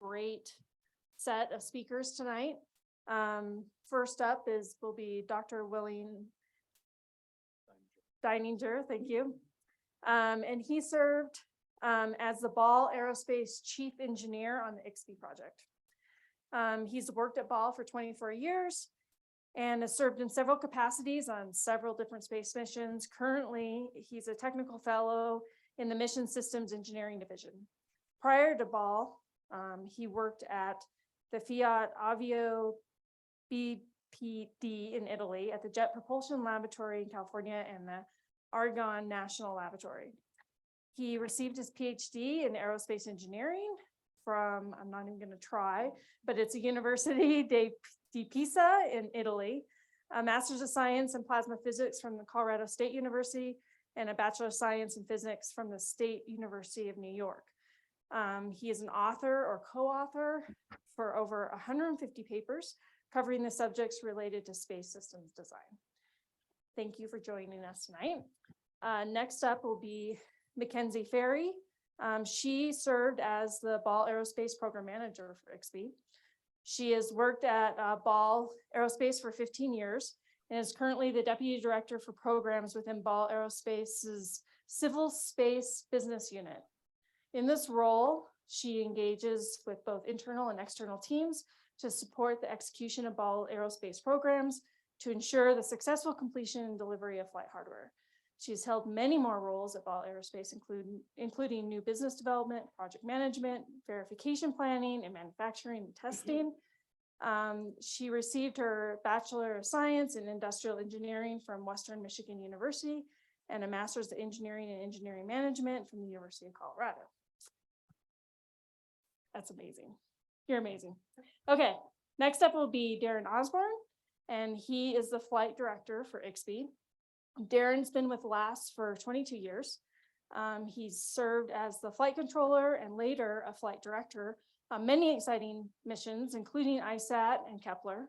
great set of speakers tonight. First up will be Dr. William Deininger, thank you. And he served as the Ball Aerospace Chief Engineer on the IXPE project. He's worked at Ball for 24 years and has served in several capacities on several different space missions. Currently, he's a technical fellow in the Mission Systems Engineering Division. Prior to Ball, he worked at the Fiat Avio BPD in Italy, at the Jet Propulsion Laboratory in California, and the Argonne National Laboratory. He received his PhD in aerospace engineering from, I'm not even going to try, but it's a University di Pisa in Italy, a Master's of Science in Plasma Physics from the Colorado State University, and a Bachelor of Science in Physics from the State University of New York. He is an author or co-author for over 150 papers covering the subjects related to space systems design. Thank you for joining us tonight. Next up will be Mackenzie Ferry. She served as the Ball Aerospace Program Manager for IXPE. She has worked at Ball Aerospace for 15 years and is currently the Deputy Director for Programs within Ball Aerospace's Civil Space Business Unit. In this role, she engages with both internal and external teams to support the execution of Ball Aerospace programs to ensure the successful completion and delivery of flight hardware. She's held many more roles at Ball Aerospace, including new business development, project management, verification planning, and manufacturing and testing. She received her Bachelor of Science in Industrial Engineering from Western Michigan University and a Master's of Engineering and Engineering Management from the University of Colorado. That's amazing. You're amazing. Okay, next up will be Darren Osborne, and he is the Flight Director for IXPE. Darren's been with LASP for 22 years. He's served as the flight controller and later a flight director on many exciting missions, including ISAT and Kepler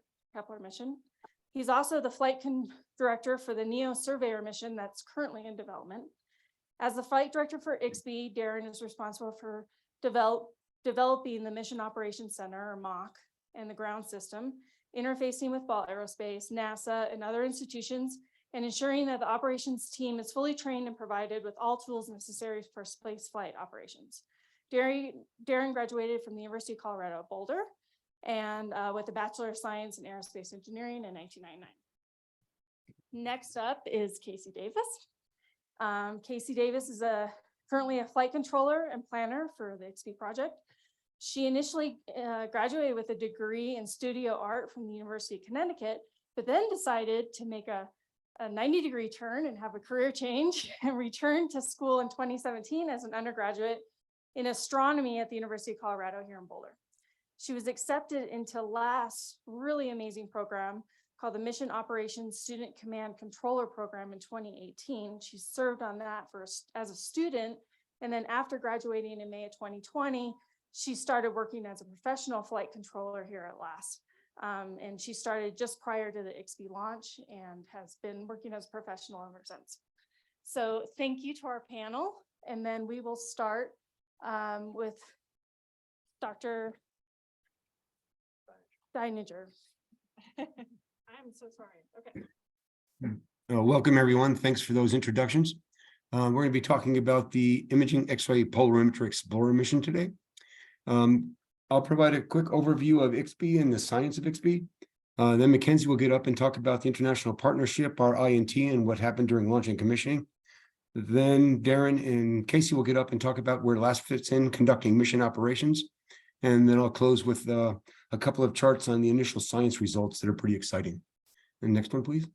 mission. He's also the flight director for the NEO Surveyor mission that's currently in development. As the flight director for IXPE, Darren is responsible for developing the Mission Operations Center, or MOC, and the ground system, interfacing with Ball Aerospace, NASA, and other institutions, and ensuring that the operations team is fully trained and provided with all tools necessary for space flight operations. Darren graduated from the University of Colorado at Boulder and with a Bachelor of Science in Aerospace Engineering in 1999. Next up is Casey Davis. Casey Davis is currently a flight controller and planner for the IXPE project. She initially graduated with a degree in studio art from the University of Connecticut, but then decided to make a 90-degree turn and have a career change and returned to school in 2017 as an undergraduate in astronomy at the University of Colorado here in Boulder. She was accepted into LASP's really amazing program called the Mission Operations Student Command Controller Program in 2018. She served on that as a student, and then after graduating in May of 2020, she started working as a professional flight controller here at LASP. And she started just prior to the IXPE launch and has been working as a professional ever since. So thank you to our panel. And then we will start with Dr. Deininger. I'm so sorry. Okay. Welcome, everyone. Thanks for those introductions. We're going to be talking about the Imaging X-Ray Polarimetry Explorer mission today. I'll provide a quick overview of IXPE and the science of IXPE. Then Mackenzie will get up and talk about the international partnership, our INT, and what happened during launch and commissioning. Then Darren and Casey will get up and talk about where LASP fits in conducting mission operations. And then I'll close with a couple of charts on the initial science results that are pretty exciting. And next one, please.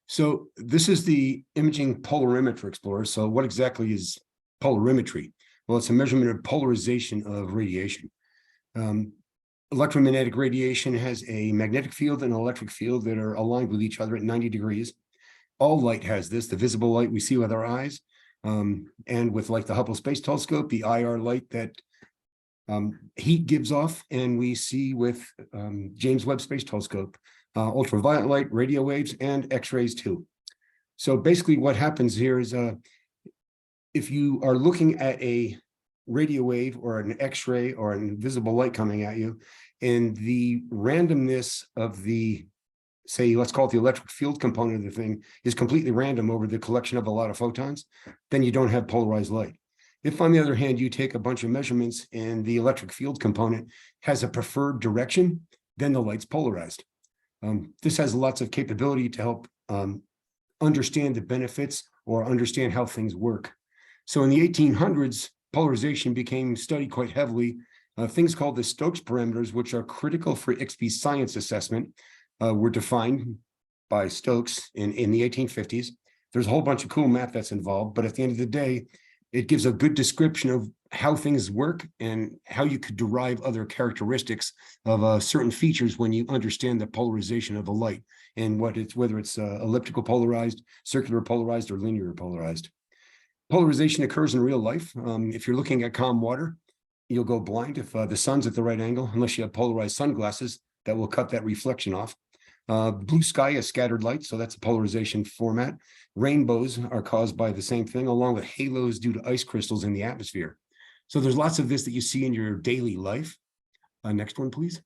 So this is the Imaging Polarimetry Explorer. So what exactly is polarimetry? Well, it's a measurement of polarization of radiation. Electromagnetic radiation has a magnetic field and an electric field that are aligned with each other at 90 degrees. All light has this, the visible light we see with our eyes, and with like the Hubble Space Telescope, the IR light that heat gives off, and we see with James Webb Space Telescope, ultraviolet light, radio waves, and X-rays too. So basically what happens here is if you are looking at a radio wave or an X-ray or an invisible light coming at you, and the randomness of the, say, let's call it the electric field component of the thing, is completely random over the collection of a lot of photons, then you don't have polarized light. If, on the other hand, you take a bunch of measurements and the electric field component has a preferred direction, then the light's polarized. This has lots of capability to help understand the benefits or understand how things work. So in the 1800s, polarization became studied quite heavily. Things called the Stokes parameters, which are critical for IXPE science assessment, were defined by Stokes in the 1850s. There's a whole bunch of cool math that's involved, but at the end of the day, it gives a good description of how things work and how you could derive other characteristics of certain features when you understand the polarization of a light and whether it's elliptical polarized, circular polarized, or linear polarized. Polarization occurs in real life. If you're looking at calm water, you'll go blind if the sun's at the right angle, unless you have polarized sunglasses that will cut that reflection off. Blue sky is scattered light, so that's a polarization format. Rainbows are caused by the same thing, along with halos due to ice crystals in the atmosphere. So there's lots of this that you see in your daily life. Next one, please.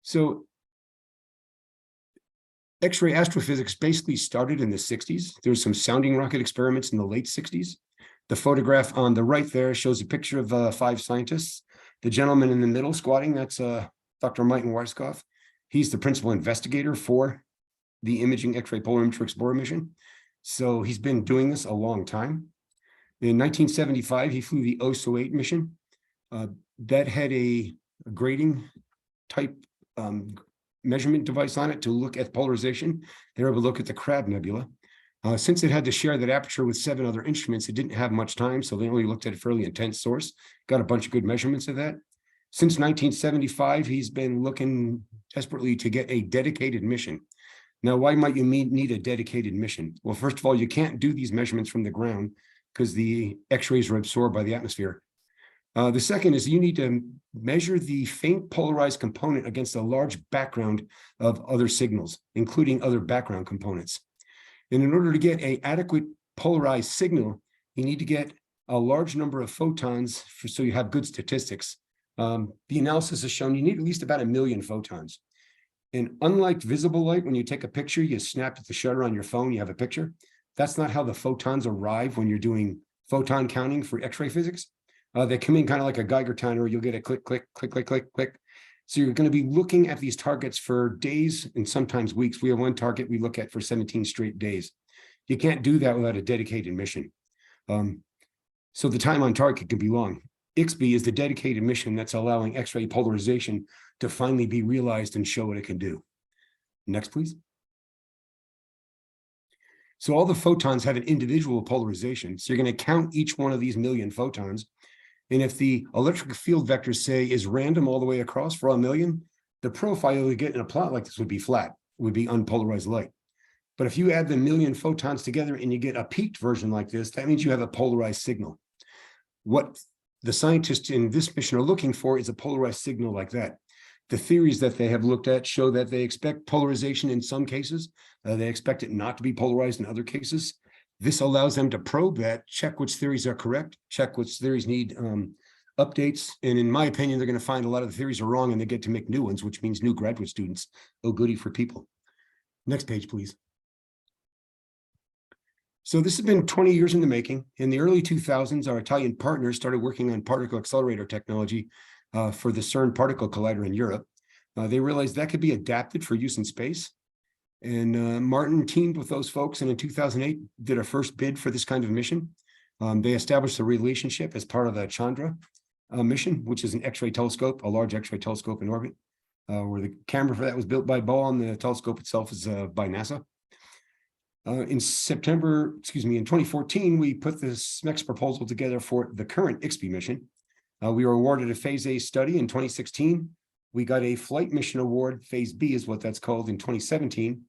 So X-ray astrophysics basically started in the 60s. There's some sounding rocket experiments in the late 60s. The photograph on the right there shows a picture of 5 scientists. The gentleman in the middle squatting, that's Dr. Martin Weiskopf. He's the principal investigator for the Imaging X-Ray Polarimetry Explorer mission. So he's been doing this a long time. In 1975, he flew the OSO-8 mission. That had a grating type measurement device on it to look at polarization. They were able to look at the Crab Nebula. Since it had to share that aperture with 7 other instruments, it didn't have much time, so they only looked at a fairly intense source, got a bunch of good measurements of that. Since 1975, he's been looking desperately to get a dedicated mission. Now, why might you need a dedicated mission? Well, first of all, you can't do these measurements from the ground because the X-rays are absorbed by the atmosphere. The second is you need to measure the faint polarized component against a large background of other signals, including other background components. And in order to get an adequate polarized signal, you need to get a large number of photons so you have good statistics. The analysis has shown you need at least about 1 million photons. And unlike visible light, when you take a picture, you snap at the shutter on your phone, you have a picture. That's not how the photons arrive when you're doing photon counting for X-ray physics. They come in kind of like a Geiger counter. You'll get a click, click, click, click, click, click. So you're going to be looking at these targets for days and sometimes weeks. We have one target we look at for 17 straight days. You can't do that without a dedicated mission. So the time on target can be long. IXPE is the dedicated mission that's allowing X-ray polarization to finally be realized and show what it can do. Next, please. So all the photons have an individual polarization. So you're going to count each one of these 1 million photons. And if the electric field vector, say, is random all the way across for 1 million, the profile you get in a plot like this would be flat, would be unpolarized light. But if you add the 1 million photons together and you get a peaked version like this, that means you have a polarized signal. What the scientists in this mission are looking for is a polarized signal like that. The theories that they have looked at show that they expect polarization in some cases. They expect it not to be polarized in other cases. This allows them to probe that, check which theories are correct, check which theories need updates. And in my opinion, they're going to find a lot of the theories are wrong and they get to make new ones, which means new graduate students. Oh, goody for people. Next page, please. So this has been 20 years in the making. In the early 2000s, our Italian partners started working on particle accelerator technology for the CERN particle collider in Europe. They realized that could be adapted for use in space. And Martin teamed with those folks, and in 2008 did a first bid for this kind of mission. They established a relationship as part of the Chandra mission, which is an X-ray telescope, a large X-ray telescope in orbit, where the camera for that was built by Ball, and the telescope itself is by NASA. In 2014, we put this next proposal together for the current IXPE mission. We were awarded a Phase A study in 2016. We got a flight mission award, Phase B is what that's called, in 2017.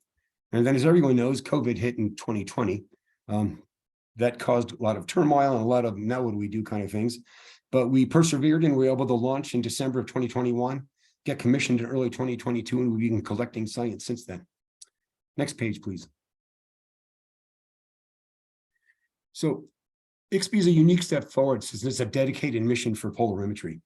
And then, as everyone knows, COVID hit in 2020. That caused a lot of turmoil and a lot of now what do we do kind of things. But we persevered and we were able to launch in December of 2021, get commissioned in early 2022, and we've been collecting science since then. Next page, please. So IXPE is a unique step forward since it's a dedicated mission for polarimetry.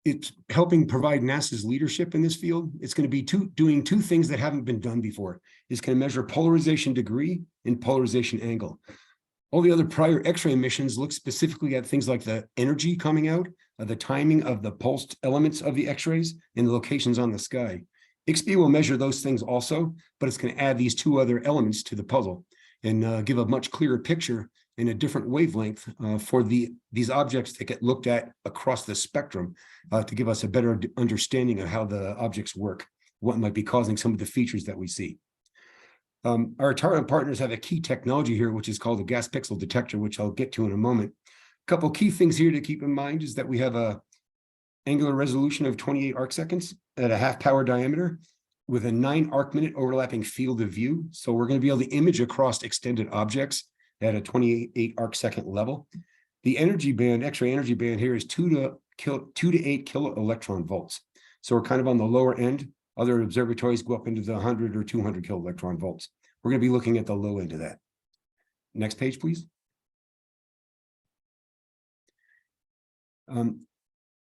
It's helping provide NASA's leadership in this field. It's going to be doing two things that haven't been done before. It's going to measure polarization degree and polarization angle. All the other prior X-ray missions look specifically at things like the energy coming out, the timing of the pulsed elements of the X-rays, and the locations on the sky. IXPE will measure those things also, but it's going to add these two other elements to the puzzle and give a much clearer picture in a different wavelength for these objects that get looked at across the spectrum to give us a better understanding of how the objects work, what might be causing some of the features that we see. Our target partners have a key technology here, which is called a gas pixel detector, which I'll get to in a moment. A couple key things here to keep in mind is that we have a angular resolution of 28 arc seconds at a half power diameter with a 9 arc minute overlapping field of view. So we're going to be able to image across extended objects at a 28 arc second level. The energy band, X-ray energy band here is 2 to 8 kilo electron volts. So we're kind of on the lower end. Other observatories go up into the 100 or 200 kilo electron volts. We're going to be looking at the low end of that. Next page, please.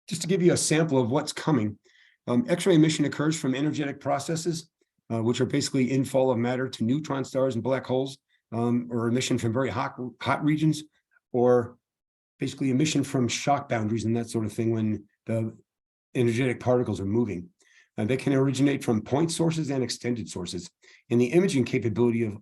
Just to give you a sample of what's coming, X-ray emission occurs from energetic processes, which are basically infall of matter to neutron stars and black holes, or emission from very hot regions, or basically emission from shock boundaries and that sort of thing when the energetic particles are moving. They can originate from point sources and extended sources. And the imaging capability of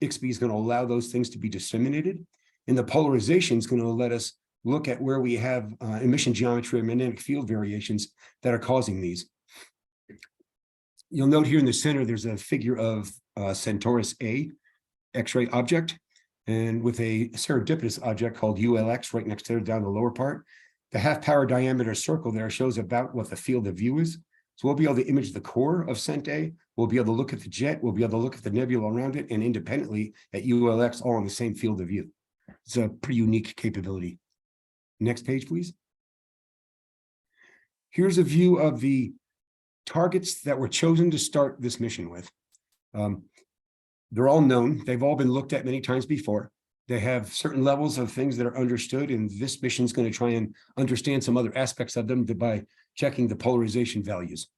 IXPE is going to allow those things to be disseminated. And the polarization is going to let us look at where we have emission geometry and magnetic field variations that are causing these. You'll note here in the center, there's a figure of Centaurus A X-ray object, and with a serendipitous object called ULX right next to it down the lower part. The half power diameter circle there shows about what the field of view is. So we'll be able to image the core of Cent A. We'll be able to look at the jet. We'll be able to look at the nebula around it and independently at ULX all in the same field of view. It's a pretty unique capability. Next page, please. Here's a view of the targets that were chosen to start this mission with. They're all known. They've all been looked at many times before. They have certain levels of things that are understood, and this mission is going to try and understand some other aspects of them by checking the polarization values.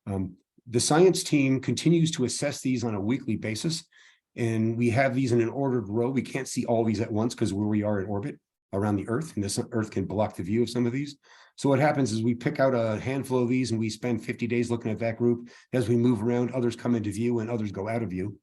The science team continues to assess these on a weekly basis, and we have these in an ordered row. We can't see all these at once because where we are in orbit around the Earth, and this Earth can block the view of some of these. So what happens is we pick out a handful of these and we spend 50 days looking at that group. As we move around, others come into view and others go out of view.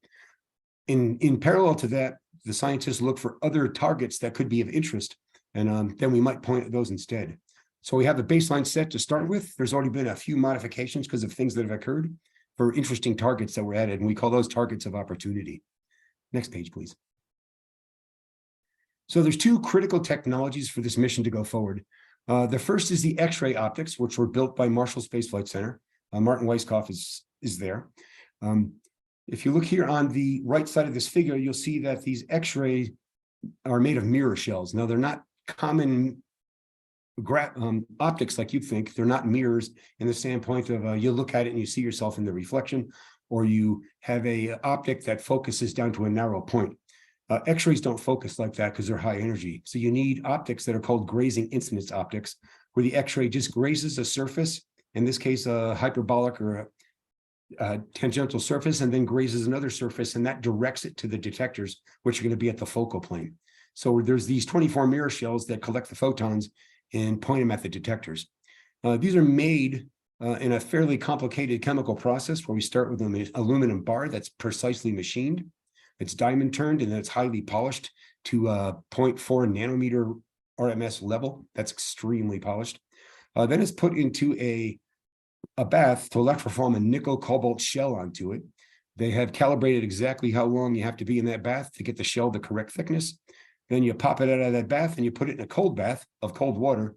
In parallel to that, the scientists look for other targets that could be of interest, and then we might point at those instead. So we have the baseline set to start with. There's already been a few modifications because of things that have occurred for interesting targets that were added, and we call those targets of opportunity. Next page, please. So there's two critical technologies for this mission to go forward. The first is the X-ray optics, which were built by Marshall Space Flight Center. Martin Weisskopf is there. If you look here on the right side of this figure, you'll see that these X-rays are made of mirror shells. Now, they're not common optics like you'd think. They're not mirrors in the standpoint of you look at it and you see yourself in the reflection, or you have a optic that focuses down to a narrow point. X-rays don't focus like that because they're high energy. So you need optics that are called grazing incidence optics, where the X-ray just grazes a surface, in this case, a hyperbolic or a tangential surface, and then grazes another surface, and that directs it to the detectors, which are going to be at the focal plane. So there's these 24 mirror shells that collect the photons and point them at the detectors. These are made in a fairly complicated chemical process where we start with an aluminum bar that's precisely machined. It's diamond turned and then it's highly polished to 0.4 nanometer RMS level. That's extremely polished. Then it's put into a bath to electroform a nickel cobalt shell onto it. They have calibrated exactly how long you have to be in that bath to get the shell the correct thickness. Then you pop it out of that bath and you put it in a cold bath of cold water.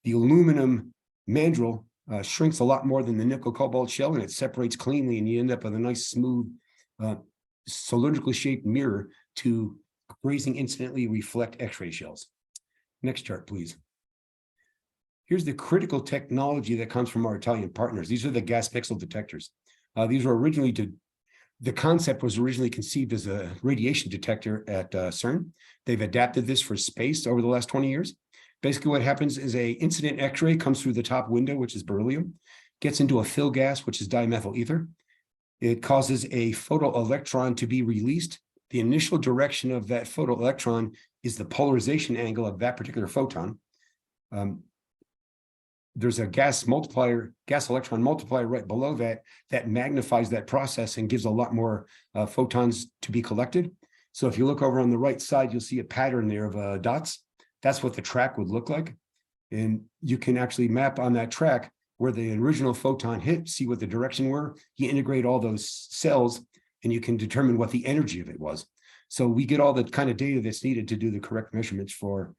The aluminum mandrel shrinks a lot more than the nickel cobalt shell, and it separates cleanly, and you end up with a nice smooth cylindrically shaped mirror to grazing incidentally reflect X-ray shells. Next chart, please. Here's the critical technology that comes from our Italian partners. These are the gas pixel detectors. These were originally The concept was originally conceived as a radiation detector at CERN. They've adapted this for space over the last 20 years. Basically, what happens is a incident X-ray comes through the top window, which is beryllium, gets into a fill gas, which is dimethyl ether. It causes a photoelectron to be released. The initial direction of that photoelectron is the polarization angle of that particular photon. There's a gas electron multiplier right below that magnifies that process and gives a lot more photons to be collected. So if you look over on the right side, you'll see a pattern there of dots. That's what the track would look like. And you can actually map on that track where the original photon hit, see what the direction were. You integrate all those cells and you can determine what the energy of it was. So we get all the kind of data that's needed to do the correct measurements for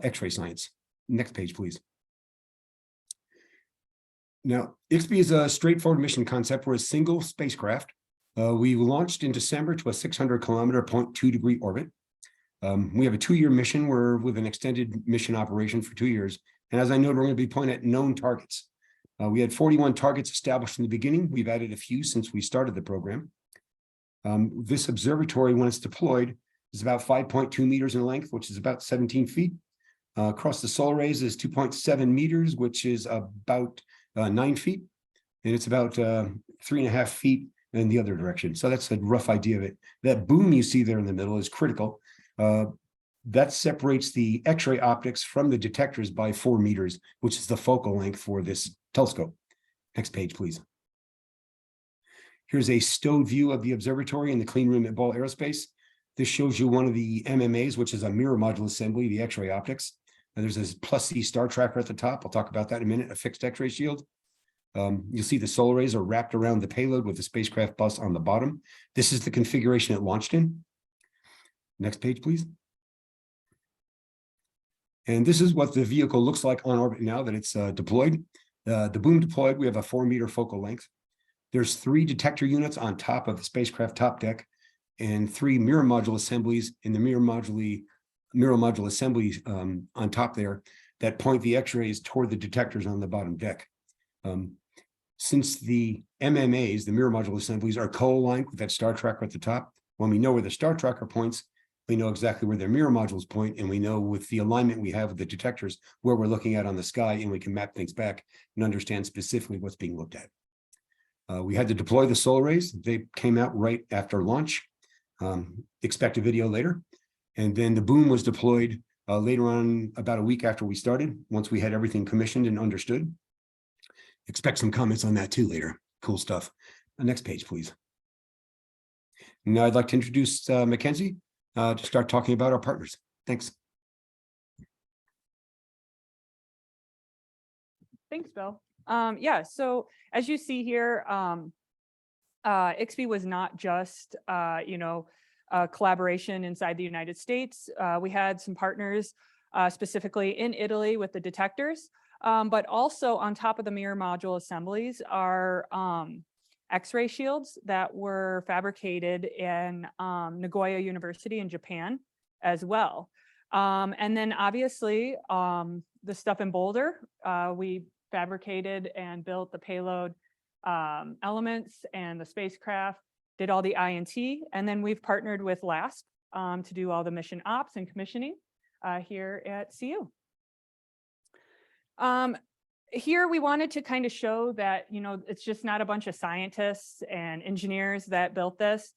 X-ray science. Next page, please. Now, IXPE is a straightforward mission concept. We're a single spacecraft. We launched in December to a 600-kilometer 0.2-degree orbit. We have a 2-year mission. We're with an extended mission operation for 2 years. And as I noted, we're going to be pointing at known targets. We had 41 targets established in the beginning. We've added a few since we started the program. This observatory, when it's deployed, is about 5.2 meters in length, which is about 17 feet. Across the solar rays is 2.7 meters, which is about 9 feet. And it's about 3.5 feet in the other direction. So that's a rough idea of it. That boom you see there in the middle is critical. That separates the X-ray optics from the detectors by 4 meters, which is the focal length for this telescope. Next page, please. Here's a stowed view of the observatory in the clean room at Ball Aerospace. This shows you one of the MMAs, which is a mirror module assembly, the X-ray optics. And there's this +C star tracker at the top. I'll talk about that in a minute, a fixed X-ray shield. You'll see the solar rays are wrapped around the payload with the spacecraft bus on the bottom. This is the configuration it launched in. Next page, please. And this is what the vehicle looks like on orbit now that it's deployed. The boom deployed, we have a 4-meter focal length. There's 3 detector units on top of the spacecraft top deck and 3 mirror module assemblies in the mirror module assemblies on top there that point the X-rays toward the detectors on the bottom deck. Since the MMAs, the mirror module assemblies, are co-aligned with that star tracker at the top, when we know where the star tracker points, we know exactly where their mirror modules point, and we know with the alignment we have with the detectors where we're looking at on the sky, and we can map things back and understand specifically what's being looked at. We had to deploy the solar rays. They came out right after launch. Expect a video later. And then the boom was deployed later on, about a week after we started, once we had everything commissioned and understood. Expect some comments on that too later. Cool stuff. Next page, please. Now I'd like to introduce Mackenzie to start talking about our partners. Thanks. Thanks, Bill. Yeah, so as you see here, IXPE was not just, collaboration inside the United States. We had some partners specifically in Italy with the detectors, but also on top of the mirror module assemblies are X-ray shields that were fabricated in Nagoya University in Japan as well. And then obviously the stuff in Boulder, we fabricated and built the payload elements and the spacecraft, did all the INT, and then we've partnered with LASP to do all the mission ops and commissioning here at CU. Here we wanted to kind of show that, it's just not a bunch of scientists and engineers that built this.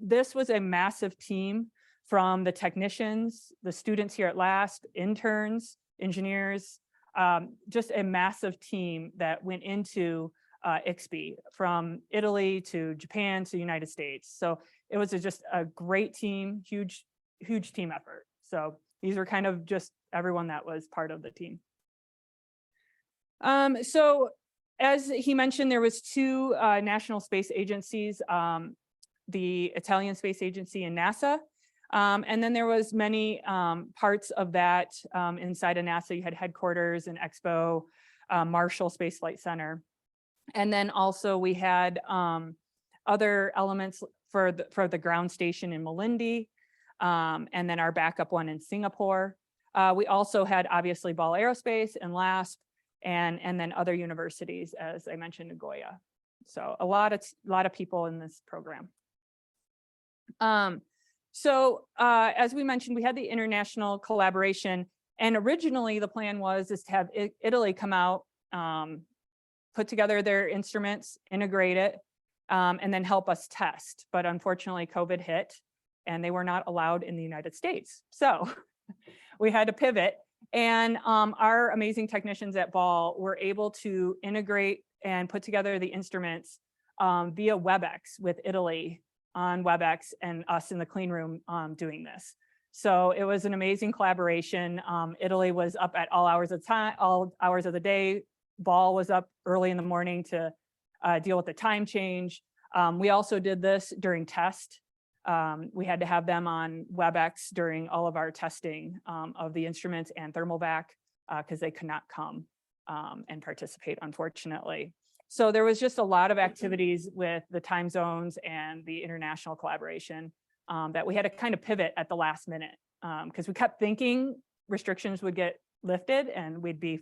This was a massive team from the technicians, the students here at LASP, interns, engineers, just a massive team that went into IXPE from Italy to Japan to United States. So it was just a great team, huge team effort. So these are kind of just everyone that was part of the team. So as he mentioned, there was 2 national space agencies, the Italian Space Agency and NASA. And then there was many parts of that inside of NASA. You had headquarters and Expo, Marshall Space Flight Center. And then also we had other elements for the ground station in Malindi, and then our backup one in Singapore. We also had obviously Ball Aerospace and LASP, and then other universities, as I mentioned, Nagoya. So a lot of people in this program. As we mentioned, we had the international collaboration, and originally the plan was to have Italy come out, put together their instruments, integrate it, and then help us test. But unfortunately, COVID hit, and they were not allowed in the United States. So we had to pivot, and our amazing technicians at Ball were able to integrate and put together the instruments via WebEx with Italy on WebEx, and us in the clean room doing this. So it was an amazing collaboration. Italy was up at all hours of time, all hours of the day. Ball was up early in the morning to deal with the time change. We also did this during test. We had to have them on WebEx during all of our testing of the instruments and thermal vac because they could not come and participate, unfortunately. So there was just a lot of activities with the time zones and the international collaboration that we had to kind of pivot at the last minute because we kept thinking restrictions would get lifted and we'd be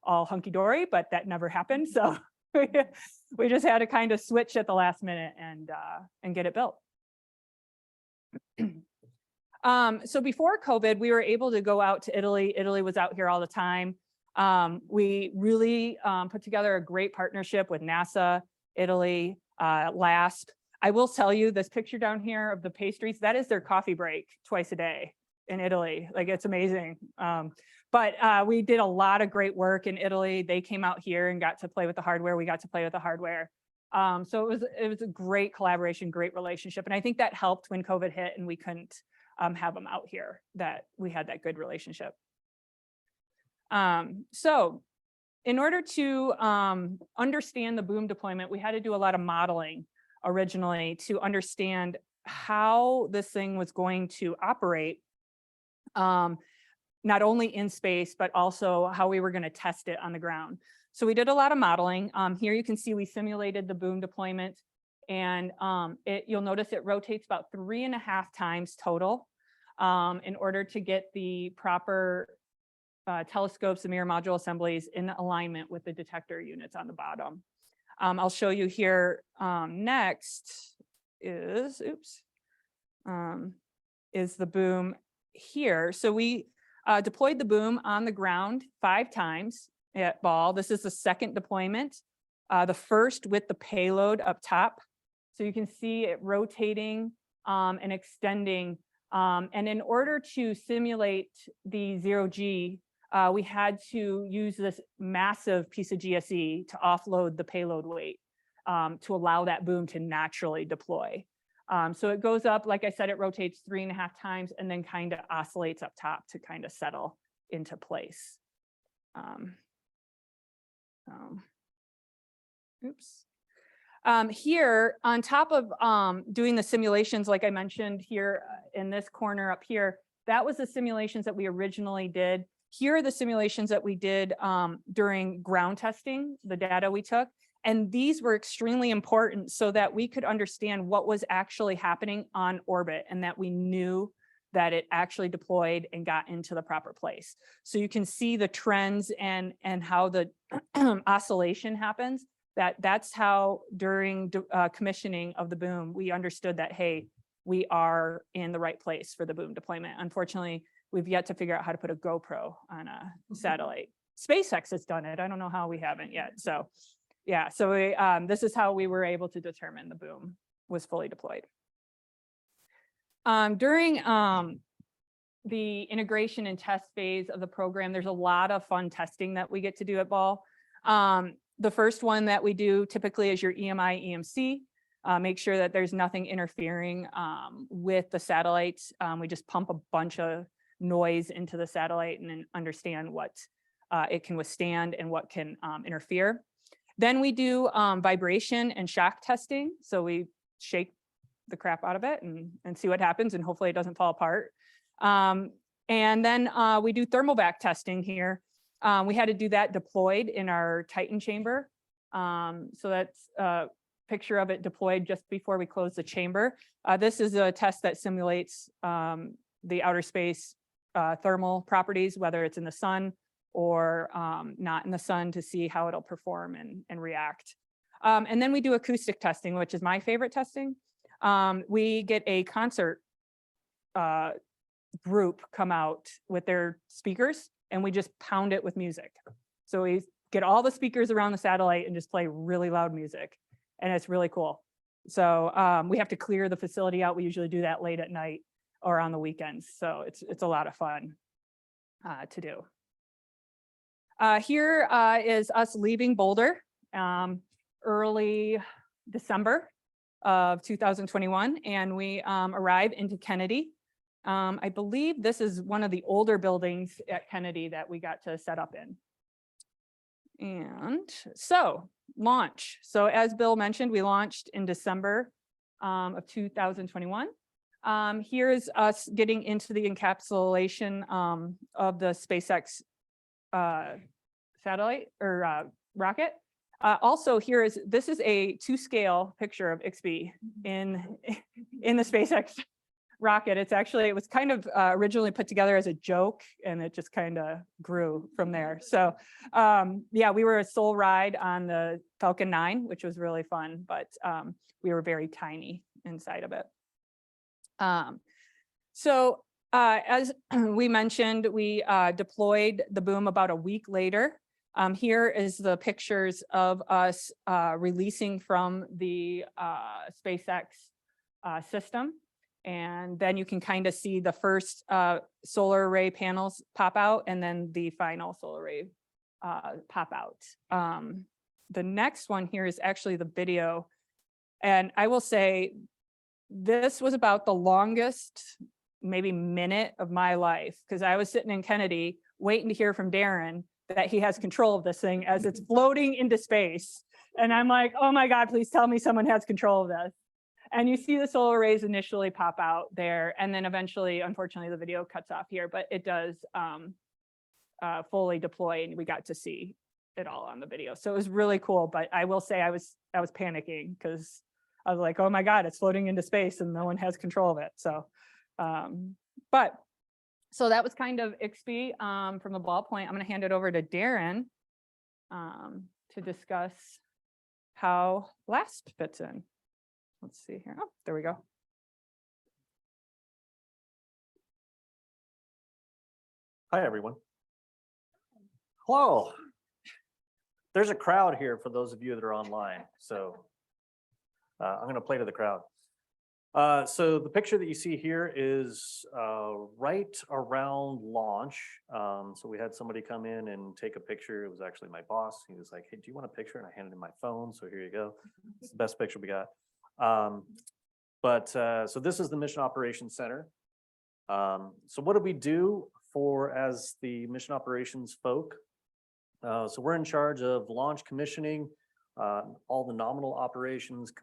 all hunky-dory, but that never happened. So we just had to kind of switch at the last minute and get it built. So before COVID, we were able to go out to Italy. Italy was out here all the time. We really put together a great partnership with NASA, Italy, LASP. I will tell you this picture down here of the pastries, that is their coffee break twice a day in Italy. Like, it's amazing. But we did a lot of great work in Italy. They came out here and got to play with the hardware. We got to play with the hardware. So it was a great collaboration, great relationship. And I think that helped when COVID hit and we couldn't have them out here, that we had that good relationship. So in order to understand the boom deployment, we had to do a lot of modeling originally to understand how this thing was going to operate, not only in space, but also how we were going to test it on the ground. So we did a lot of modeling. Here you can see we simulated the boom deployment, and you'll notice it rotates about 3.5 times total in order to get the proper telescopes and mirror module assemblies in alignment with the detector units on the bottom. I'll show you here next is, is the boom here. So we deployed the boom on the ground 5 times at Ball. This is the second deployment, the first with the payload up top. So you can see it rotating and extending. And in order to simulate the 0G, we had to use this massive piece of GSE to offload the payload weight to allow that boom to naturally deploy. So it goes up, like I said, it rotates 3.5 times and then kind of oscillates up top to kind of settle into place. Here, on top of doing the simulations, like I mentioned here in this corner up here, that was the simulations that we originally did. Here are the simulations that we did during ground testing, the data we took. And these were extremely important so that we could understand what was actually happening on orbit and that we knew that it actually deployed and got into the proper place. So you can see the trends and how the oscillation happens. That's how during commissioning of the boom, we understood that, hey, we are in the right place for the boom deployment. Unfortunately, we've yet to figure out how to put a GoPro on a satellite. SpaceX has done it. I don't know how we haven't yet. So yeah, so this is how we were able to determine the boom was fully deployed. During the integration and test phase of the program, there's a lot of fun testing that we get to do at Ball. The first one that we do typically is your EMI, EMC. Make sure that there's nothing interfering with the satellites. We just pump a bunch of noise into the satellite and then understand what it can withstand and what can interfere. Then we do vibration and shock testing. So we shake the crap out of it and see what happens, and hopefully it doesn't fall apart. And then we do thermal vac testing here. We had to do that deployed in our Titan chamber. So that's a picture of it deployed just before we close the chamber. This is a test that simulates the outer space thermal properties, whether it's in the sun or not in the sun, to see how it'll perform and react. And then we do acoustic testing, which is my favorite testing. We get a concert group come out with their speakers, and we just pound it with music. So we get all the speakers around the satellite and just play really loud music, and it's really cool. So we have to clear the facility out. We usually do that late at night or on the weekends. So it's a lot of fun to do. Here is us leaving Boulder early December of 2021, and we arrive into Kennedy. I believe this is one of the older buildings at Kennedy that we got to set up in. And so launch. So as Bill mentioned, we launched in December of 2021. Here's us getting into the encapsulation of the SpaceX satellite or rocket. Also, this is a 2-scale picture of IXPE in the SpaceX rocket. It was kind of originally put together as a joke, and it just kind of grew from there. So yeah, we were a sole ride on the Falcon 9, which was really fun, but we were very tiny inside of it. So as we mentioned, we deployed the boom about a week later. Here is the pictures of us releasing from the SpaceX system. And then you can kind of see the first solar array panels pop out, and then the final solar array pop out. The next one here is actually the video. And I will say, this was about the longest, maybe minute of my life, because I was sitting in Kennedy waiting to hear from Darren that he has control of this thing as it's floating into space. And I'm like, oh my God, please tell me someone has control of this. And you see the solar arrays initially pop out there, and then eventually, unfortunately, the video cuts off here, but it does fully deploy, and we got to see it all on the video. So it was really cool, but I will say I was panicking because I was like, oh my God, it's floating into space and no one has control of it. So, so that was kind of IXPE from the ballpoint. I'm going to hand it over to Darren to discuss how LASP fits in. Let's see here. Oh, there we go. Hi, everyone. Hello. There's a crowd here for those of you that are online. So I'm going to play to the crowd. So the picture that you see here is right around launch. So we had somebody come in and take a picture. It was actually my boss. He was like, hey, do you want a picture? And I handed him my phone. So here you go. It's the best picture we got. So this is the Mission Operations Center. So what do we do as the mission operations folk? So we're in charge of launch commissioning, all the nominal operations,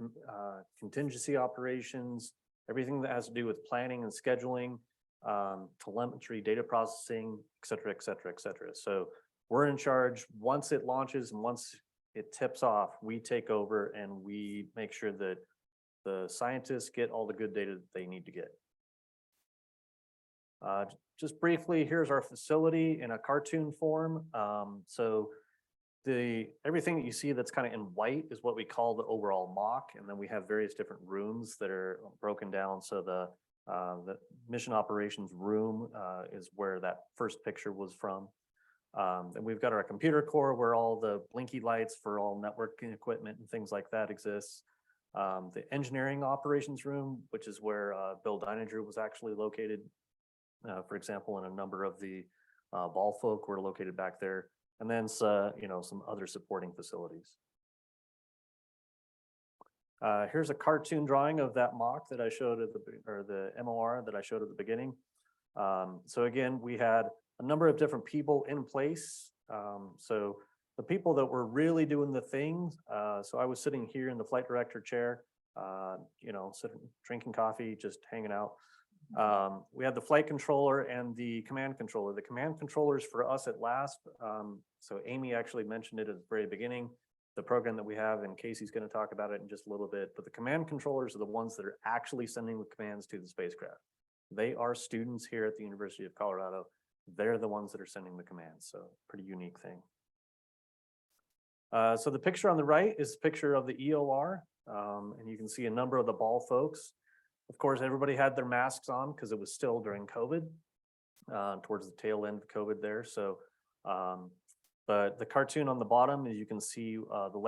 contingency operations, everything that has to do with planning and scheduling, telemetry, data processing, et cetera, et cetera, et cetera. So we're in charge once it launches and once it tips off, we take over and we make sure that the scientists get all the good data that they need to get. Just briefly, here's our facility in a cartoon form. So everything that you see that's kind of in white is what we call the overall mock, and then we have various different rooms that are broken down. So the mission operations room is where that first picture was from. And we've got our computer core where all the blinky lights for all networking equipment and things like that exists. The engineering operations room, which is where Bill Deininger was actually located. For example, and a number of the Ball folk were located back there. And then some other supporting facilities. Here's a cartoon drawing of that mock that I showed at the MOR that I showed at the beginning. So again, we had a number of different people in place. So the people that were really doing the things. So I was sitting here in the flight director chair, sitting, drinking coffee, just hanging out. We had the flight controller and the command controller. The command controllers for us at LASP. So Amy actually mentioned it at the very beginning, the program that we have, and Casey's going to talk about it in just a little bit. But the command controllers are the ones that are actually sending the commands to the spacecraft. They are students here at the University of Colorado. They're the ones that are sending the commands. So pretty unique thing. So the picture on the right is a picture of the EOR, and you can see a number of the Ball folks. Of course, everybody had their masks on because it was still during COVID, towards the tail end of COVID there. So, but the cartoon on the bottom, you can see the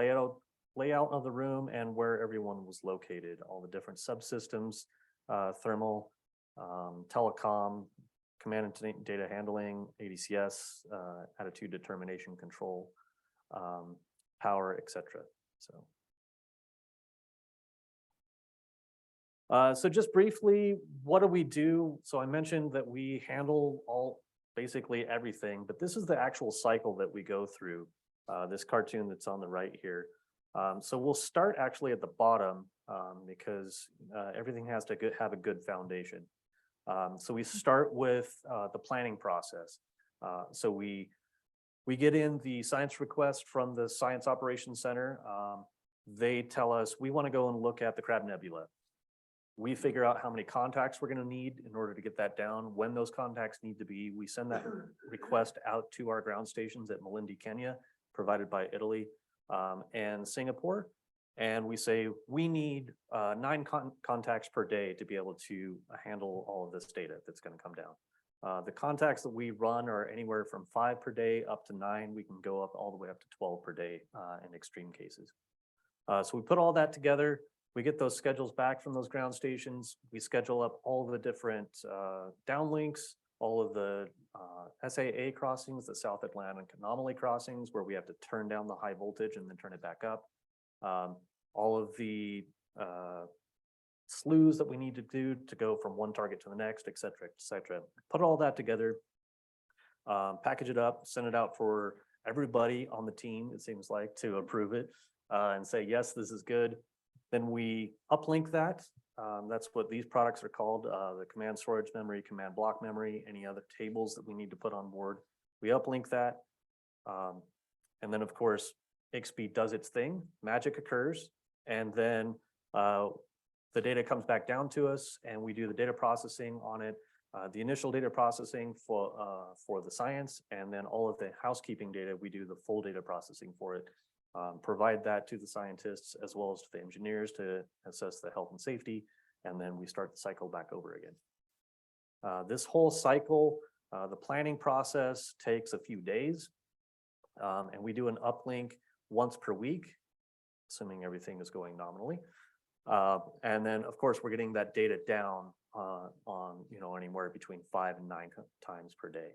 layout of the room and where everyone was located, all the different subsystems, thermal, telecom, command and data handling, ADCS, attitude determination control, power, etc. So just briefly, what do we do? So I mentioned that we handle basically everything, but this is the actual cycle that we go through, this cartoon that's on the right here. So we'll start actually at the bottom because everything has to have a good foundation. So we start with the planning process. So we get in the science request from the Science Operations Center. They tell us we want to go and look at the Crab Nebula. We figure out how many contacts we're going to need in order to get that down, when those contacts need to be. We send that request out to our ground stations at Malindi, Kenya, provided by Italy, and Singapore. And we say we need 9 contacts per day to be able to handle all of this data that's going to come down. The contacts that we run are anywhere from 5 per day up to 9. We can go up all the way up to 12 per day in extreme cases. So we put all that together. We get those schedules back from those ground stations. We schedule up all the different downlinks, all of the SAA crossings, the South Atlantic anomaly crossings, where we have to turn down the high voltage and then turn it back up. All of the slews that we need to do to go from one target to the next, et cetera, et cetera. Put all that together, package it up, send it out for everybody on the team, it seems like, to approve it and say, yes, this is good. Then we uplink that. That's what these products are called, the command storage memory, command block memory, any other tables that we need to put on board. We uplink that. And then, of course, IXPE does its thing, magic occurs, and then the data comes back down to us, and we do the data processing on it, the initial data processing for the science, and then all of the housekeeping data, we do the full data processing for it, provide that to the scientists as well as to the engineers to assess the health and safety, and then we start the cycle back over again. This whole cycle, the planning process takes a few days, and we do an uplink once per week, assuming everything is going nominally. And then, of course, we're getting that data down on anywhere between 5 and 9 times per day.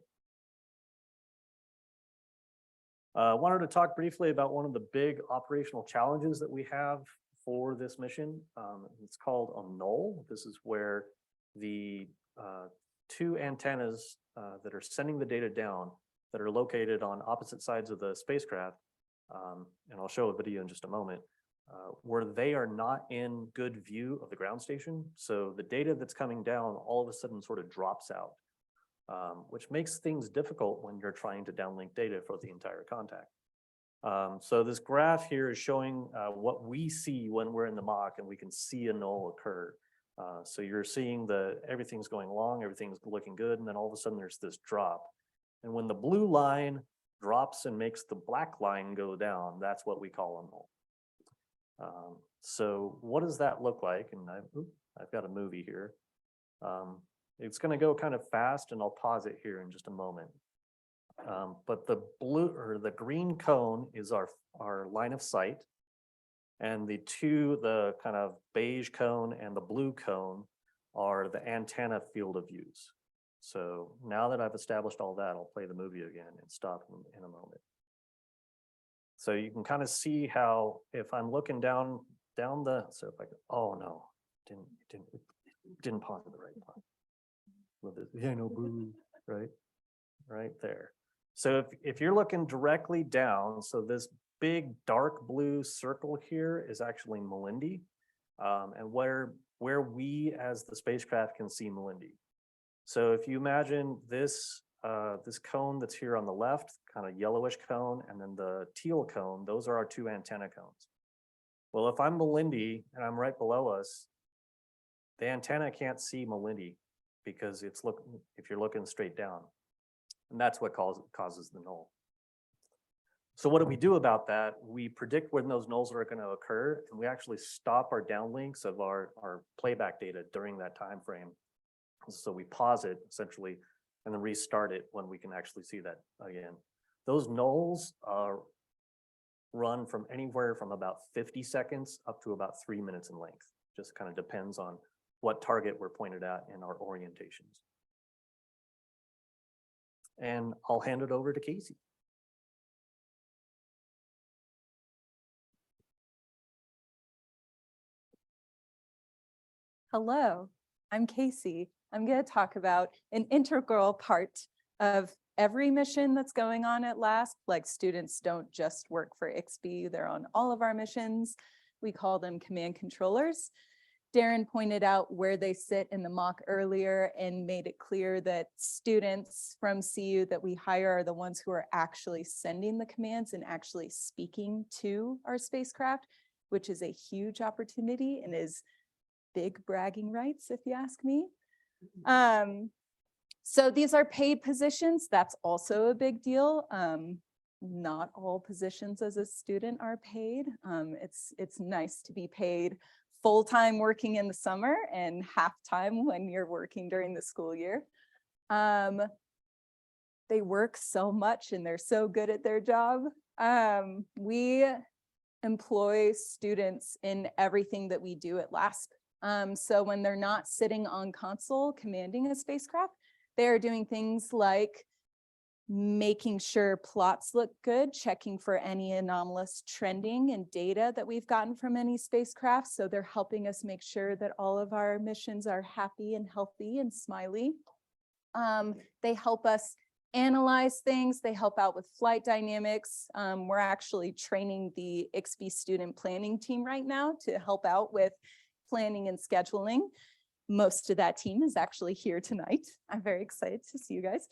Wanted to talk briefly about one of the big operational challenges that we have for this mission. It's called a null. This is where the 2 antennas that are sending the data down that are located on opposite sides of the spacecraft, and I'll show a video in just a moment, where they are not in good view of the ground station. So the data that's coming down all of a sudden sort of drops out, which makes things difficult when you're trying to downlink data for the entire contact. So this graph here is showing what we see when we're in the mock, and we can see a null occur. So you're seeing everything's going along, everything's looking good, and then all of a sudden there's this drop. And when the blue line drops and makes the black line go down, that's what we call a null. So what does that look like? And I've got a movie here. It's going to go kind of fast, and I'll pause it here in just a moment. But the blue or the green cone is our line of sight, and the kind of beige cone and the blue cone are the antenna field of views. So now that I've established all that, I'll play the movie again and stop in a moment. So you can kind of see how if I'm looking down so if I could, oh no, didn't pause at the right time. With it, yeah, no, boo, right there. So if you're looking directly down, so this big dark blue circle here is actually Malindi, and where we as the spacecraft can see Malindi. So if you imagine this this cone that's here on the left, kind of yellowish cone, and then the teal cone, those are our 2 antenna cones. Well, if I'm Malindi and I'm right below us, the antenna can't see Malindi because if you're looking straight down, and that's what causes the null. So what do we do about that? We predict when those nulls are going to occur, and we actually stop our downlinks of our playback data during that time frame. So we pause it essentially, and then restart it when we can actually see that again. Those nulls run from anywhere from about 50 seconds up to about 3 minutes in length. Just kind of depends on what target we're pointed at in our orientations. And I'll hand it over to Casey. Hello, I'm Casey. I'm going to talk about an integral part of every mission that's going on at LASP. Like, students don't just work for IXPE, they're on all of our missions. We call them command controllers. Darren pointed out where they sit in the mock earlier and made it clear that students from CU that we hire are the ones who are actually sending the commands and actually speaking to our spacecraft, which is a huge opportunity and is big bragging rights, if you ask me. So these are paid positions. That's also a big deal. Not all positions as a student are paid. It's nice to be paid full-time working in the summer and half-time when you're working during the school year. They work so much and they're so good at their job. We employ students in everything that we do at LASP. So when they're not sitting on console commanding a spacecraft, they are doing things like making sure plots look good, checking for any anomalous trending and data that we've gotten from any spacecraft. So they're helping us make sure that all of our missions are happy and healthy and smiley. They help us analyze things. They help out with flight dynamics. We're actually training the IXPE student planning team right now to help out with planning and scheduling. Most of that team is actually here tonight. I'm very excited to see you guys.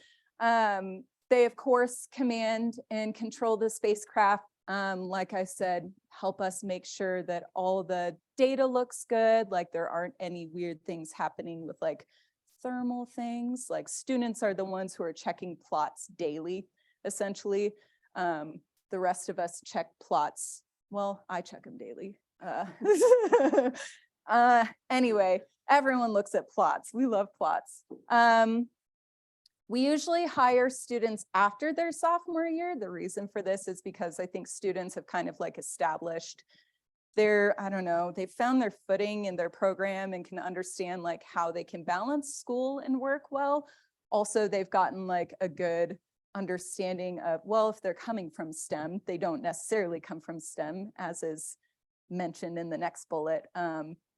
They, of course, command and control the spacecraft. Like I said, help us make sure that all the data looks good, like there aren't any weird things happening with like thermal things. Like, students are the ones who are checking plots daily, essentially. The rest of us check plots. Well, I check them daily. Anyway, everyone looks at plots. We love plots. We usually hire students after their sophomore year. The reason for this is because I think students have kind of like established their, I don't know, they've found their footing in their program and can understand like how they can balance school and work well. Also, they've gotten like a good understanding of, well, if they're coming from STEM, they don't necessarily come from STEM, as is mentioned in the next bullet.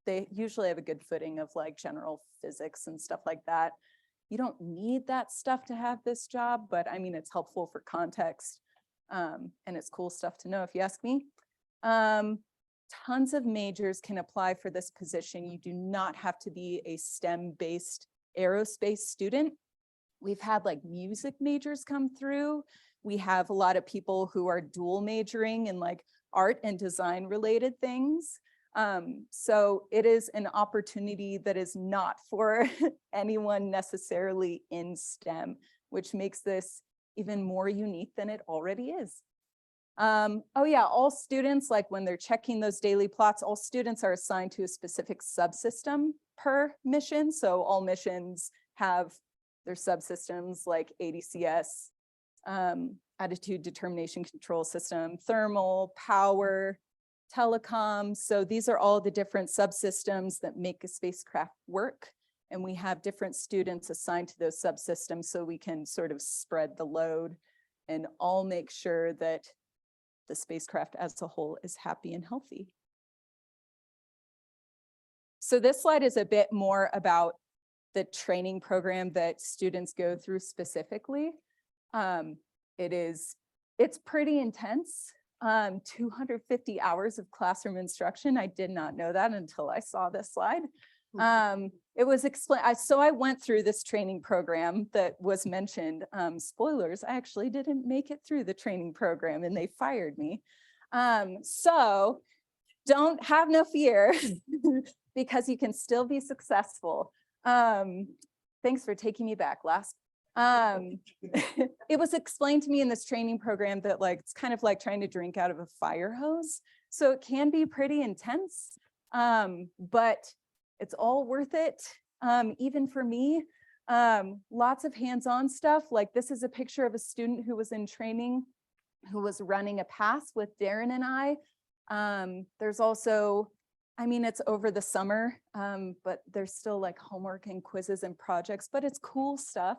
They usually have a good footing of like general physics and stuff like that. You don't need that stuff to have this job, but I mean, it's helpful for context, and it's cool stuff to know if you ask me. Tons of majors can apply for this position. You do not have to be a STEM-based aerospace student. We've had like music majors come through. We have a lot of people who are dual majoring in like art and design related things. So it is an opportunity that is not for anyone necessarily in STEM, which makes this even more unique than it already is. Oh yeah, all students, like when they're checking those daily plots, all students are assigned to a specific subsystem per mission. So all missions have their subsystems like ADCS, attitude determination control system, thermal, power, telecom. So these are all the different subsystems that make a spacecraft work. And we have different students assigned to those subsystems so we can sort of spread the load and all make sure that the spacecraft as a whole is happy and healthy. So this slide is a bit more about the training program that students go through specifically. It's pretty intense. 250 hours of classroom instruction. I did not know that until I saw this slide. It was explained. So I went through this training program that was mentioned. Spoilers, I actually didn't make it through the training program and they fired me. So don't have no fear because you can still be successful. Thanks for taking me back, LASP. It was explained to me in this training program that like, it's kind of like trying to drink out of a fire hose. So it can be pretty intense, but it's all worth it. Even for me, lots of hands-on stuff. Like this is a picture of a student who was in training, who was running a pass with Darren and I. There's also, I mean, it's over the summer, but there's still like homework and quizzes and projects, but it's cool stuff.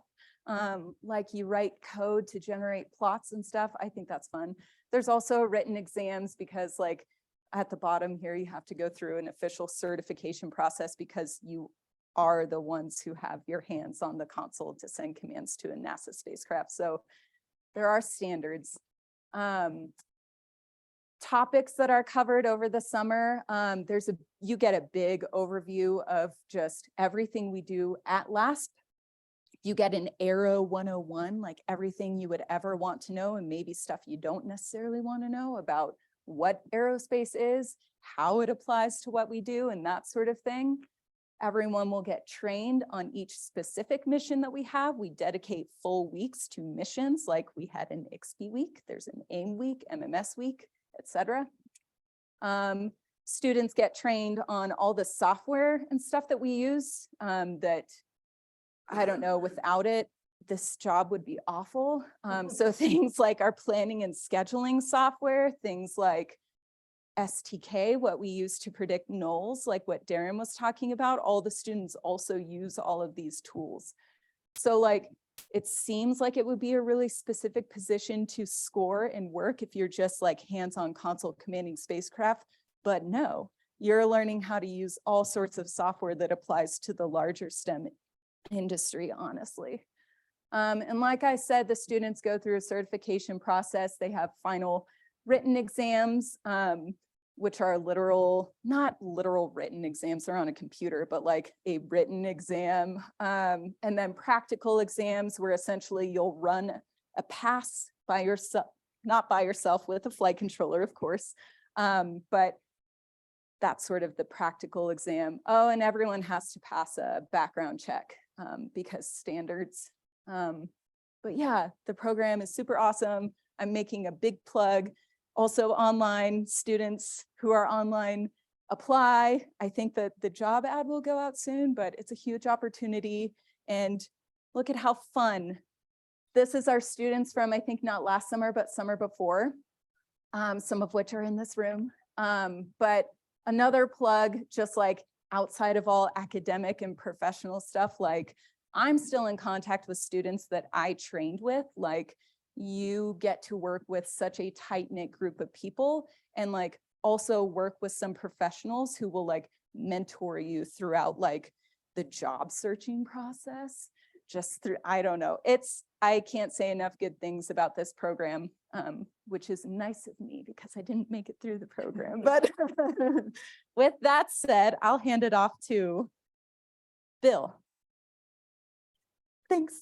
Like you write code to generate plots and stuff. I think that's fun. There's also written exams because like at the bottom here, you have to go through an official certification process because you are the ones who have your hands on the console to send commands to a NASA spacecraft. So there are standards. Topics that are covered over the summer. You get a big overview of just everything we do at LASP. You get an Aero 101, like everything you would ever want to know, and maybe stuff you don't necessarily want to know about what aerospace is, how it applies to what we do, and that sort of thing. Everyone will get trained on each specific mission that we have. We dedicate full weeks to missions, like we had an IXPE week, there's an AIM week, MMS week, etc. Students get trained on all the software and stuff that we use that, I don't know, without it, this job would be awful. So things like our planning and scheduling software, things like STK, what we use to predict nulls, like what Darren was talking about, all the students also use all of these tools. So like, it seems like it would be a really specific position to score and work if you're just like hands-on console commanding spacecraft, but no, you're learning how to use all sorts of software that applies to the larger STEM industry, honestly. And like I said, the students go through a certification process. They have final written exams, which are not literal written exams, they're on a computer, but like a written exam. And then practical exams where essentially you'll run a pass by yourself, not by yourself with a flight controller, of course, but that's sort of the practical exam. Oh, and everyone has to pass a background check because standards. But yeah, the program is super awesome. I'm making a big plug. Also online, students who are online apply. I think that the job ad will go out soon, but it's a huge opportunity. And look at how fun. This is our students from, I think not last summer, but summer before, some of which are in this room. But another plug, just like outside of all academic and professional stuff, like I'm still in contact with students that I trained with, like you get to work with such a tight-knit group of people and like also work with some professionals who will like mentor you throughout like the job searching process. Just through, I don't know, I can't say enough good things about this program, which is nice of me because I didn't make it through the program. But with that said, I'll hand it off to Bill. Thanks.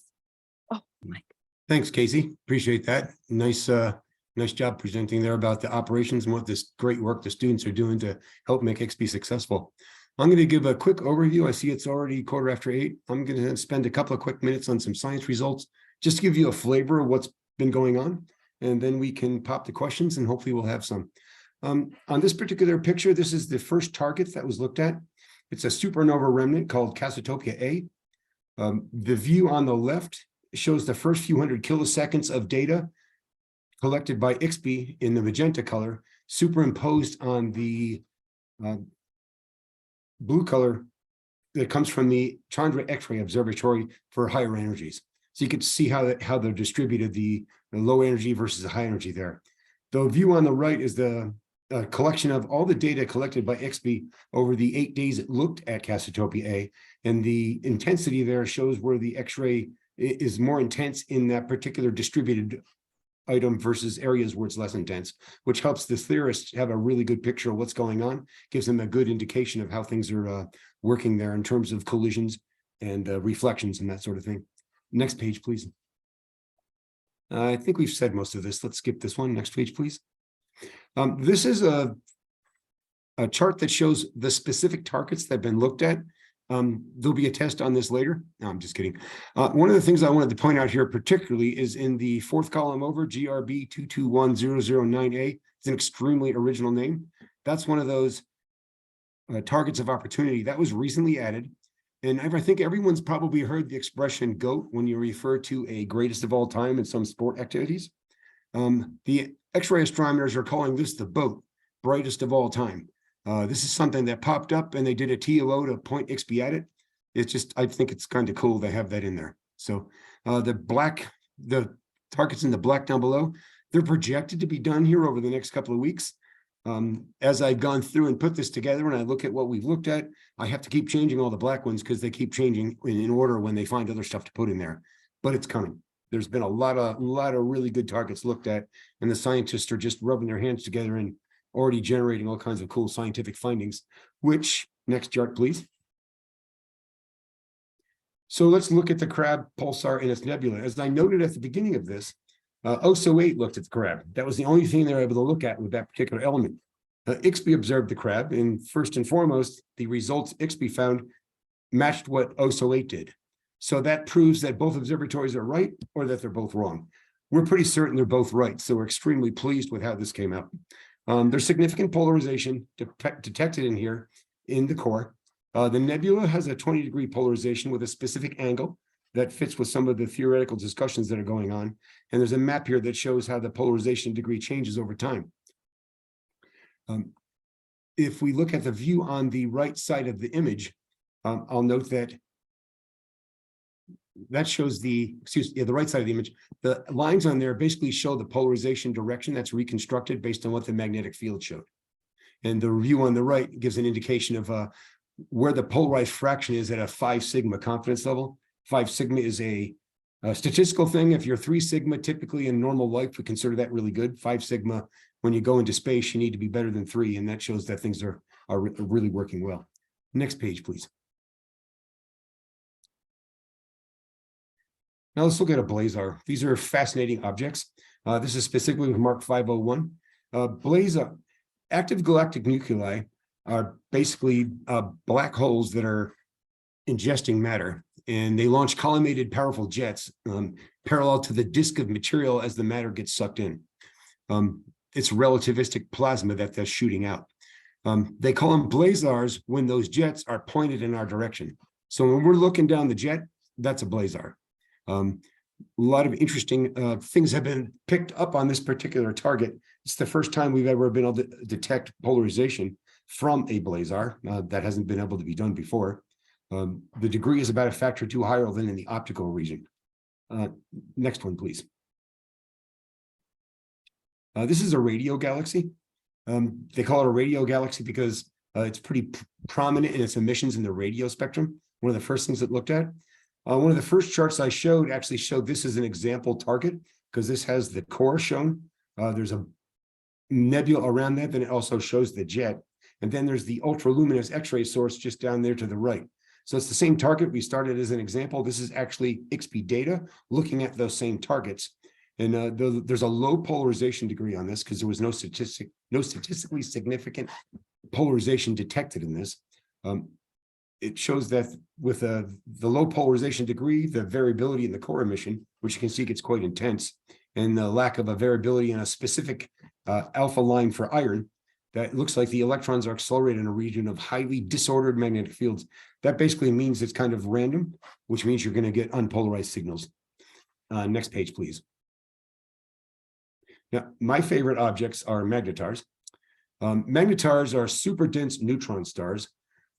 Oh, Mike. Thanks, Casey. Appreciate that. Nice job presenting there about the operations and what this great work the students are doing to help make IXPE successful. I'm going to give a quick overview. I see it's already 8:15. I'm going to spend a couple of quick minutes on some science results, just to give you a flavor of what's been going on, and then we can pop the questions and hopefully we'll have some. On this particular picture, this is the first target that was looked at. It's a supernova remnant called Cassiopeia A. The view on the left shows the first few hundred kiloseconds of data collected by IXPE in the magenta color, superimposed on the blue color that comes from the Chandra X-ray Observatory for higher energies. So you can see how they're distributed, the low energy versus the high energy there. The view on the right is the collection of all the data collected by IXPE over the 8 days it looked at Cassiopeia A, and the intensity there shows where the X-ray is more intense in that particular distributed item versus areas where it's less intense, which helps the theorists have a really good picture of what's going on, gives them a good indication of how things are working there in terms of collisions and reflections and that sort of thing. Next page, please. I think we've said most of this. Let's skip this one. Next page, please. This is a chart that shows the specific targets that have been looked at There'll be a test on this later. No, I'm just kidding. One of the things I wanted to point out here particularly is in the fourth column over, GRB 221009A. It's an extremely original name. That's one of those targets of opportunity that was recently added. And I think everyone's probably heard the expression GOAT when you refer to a greatest of all time in some sport activities. The X-ray astronomers are calling this the BOAT, brightest of all time. This is something that popped up and they did a TLO to point IXPE at it. It's just, I think it's kind of cool to have that in there. So the targets in the black down below, they're projected to be done here over the next couple of weeks. As I've gone through and put this together and I look at what we've looked at, I have to keep changing all the black ones because they keep changing in order when they find other stuff to put in there, but it's coming. There's been a lot of really good targets looked at, and the scientists are just rubbing their hands together and already generating all kinds of cool scientific findings, which, next chart, please. So let's look at the Crab pulsar in its nebula. As I noted at the beginning of this, OSO8 looked at the Crab. That was the only thing they were able to look at with that particular element. IXPE observed the Crab, and first and foremost, the results IXPE found matched what OSO8 did. So that proves that both observatories are right or that they're both wrong. We're pretty certain they're both right, so we're extremely pleased with how this came out. There's significant polarization detected in here in the core. The nebula has a 20-degree polarization with a specific angle that fits with some of the theoretical discussions that are going on. And there's a map here that shows how the polarization degree changes over time. If we look at the view on the right side of the image, I'll note that shows the right side of the image. The lines on there basically show the polarization direction that's reconstructed based on what the magnetic field showed. And the view on the right gives an indication of where the polarized fraction is at a 5 sigma confidence level. 5 sigma is a statistical thing. If you're 3 sigma, typically in normal life, we consider that really good. 5 sigma, when you go into space, you need to be better than 3, and that shows that things are really working well. Next page, please. Now let's look at a blazar. These are fascinating objects. This is specifically with Mark 501. Blazar, active galactic nuclei are basically black holes that are ingesting matter, and they launch collimated powerful jets parallel to the disk of material as the matter gets sucked in. It's relativistic plasma that they're shooting out. They call them blazars when those jets are pointed in our direction. So when we're looking down the jet, that's a blazar. A lot of interesting things have been picked up on this particular target. It's the first time we've ever been able to detect polarization from a blazar. That hasn't been able to be done before. The degree is about a factor 2 higher than in the optical region. Next one, please. This is a radio galaxy. They call it a radio galaxy because it's pretty prominent in its emissions in the radio spectrum. One of the first things it looked at. One of the first charts I showed actually showed this as an example target because this has the core shown. There's a nebula around that, then it also shows the jet. And then there's the ultra-luminous X-ray source just down there to the right. So it's the same target. We started as an example. This is actually IXPE data looking at those same targets. And there's a low polarization degree on this because there was no statistically significant polarization detected in this. It shows that with the low polarization degree, the variability in the core emission, which you can see gets quite intense, and the lack of a variability in a specific alpha line for iron, that looks like the electrons are accelerated in a region of highly disordered magnetic fields. That basically means it's kind of random, which means you're going to get unpolarized signals. Next page, please. Now, my favorite objects are magnetars. Magnetars are super dense neutron stars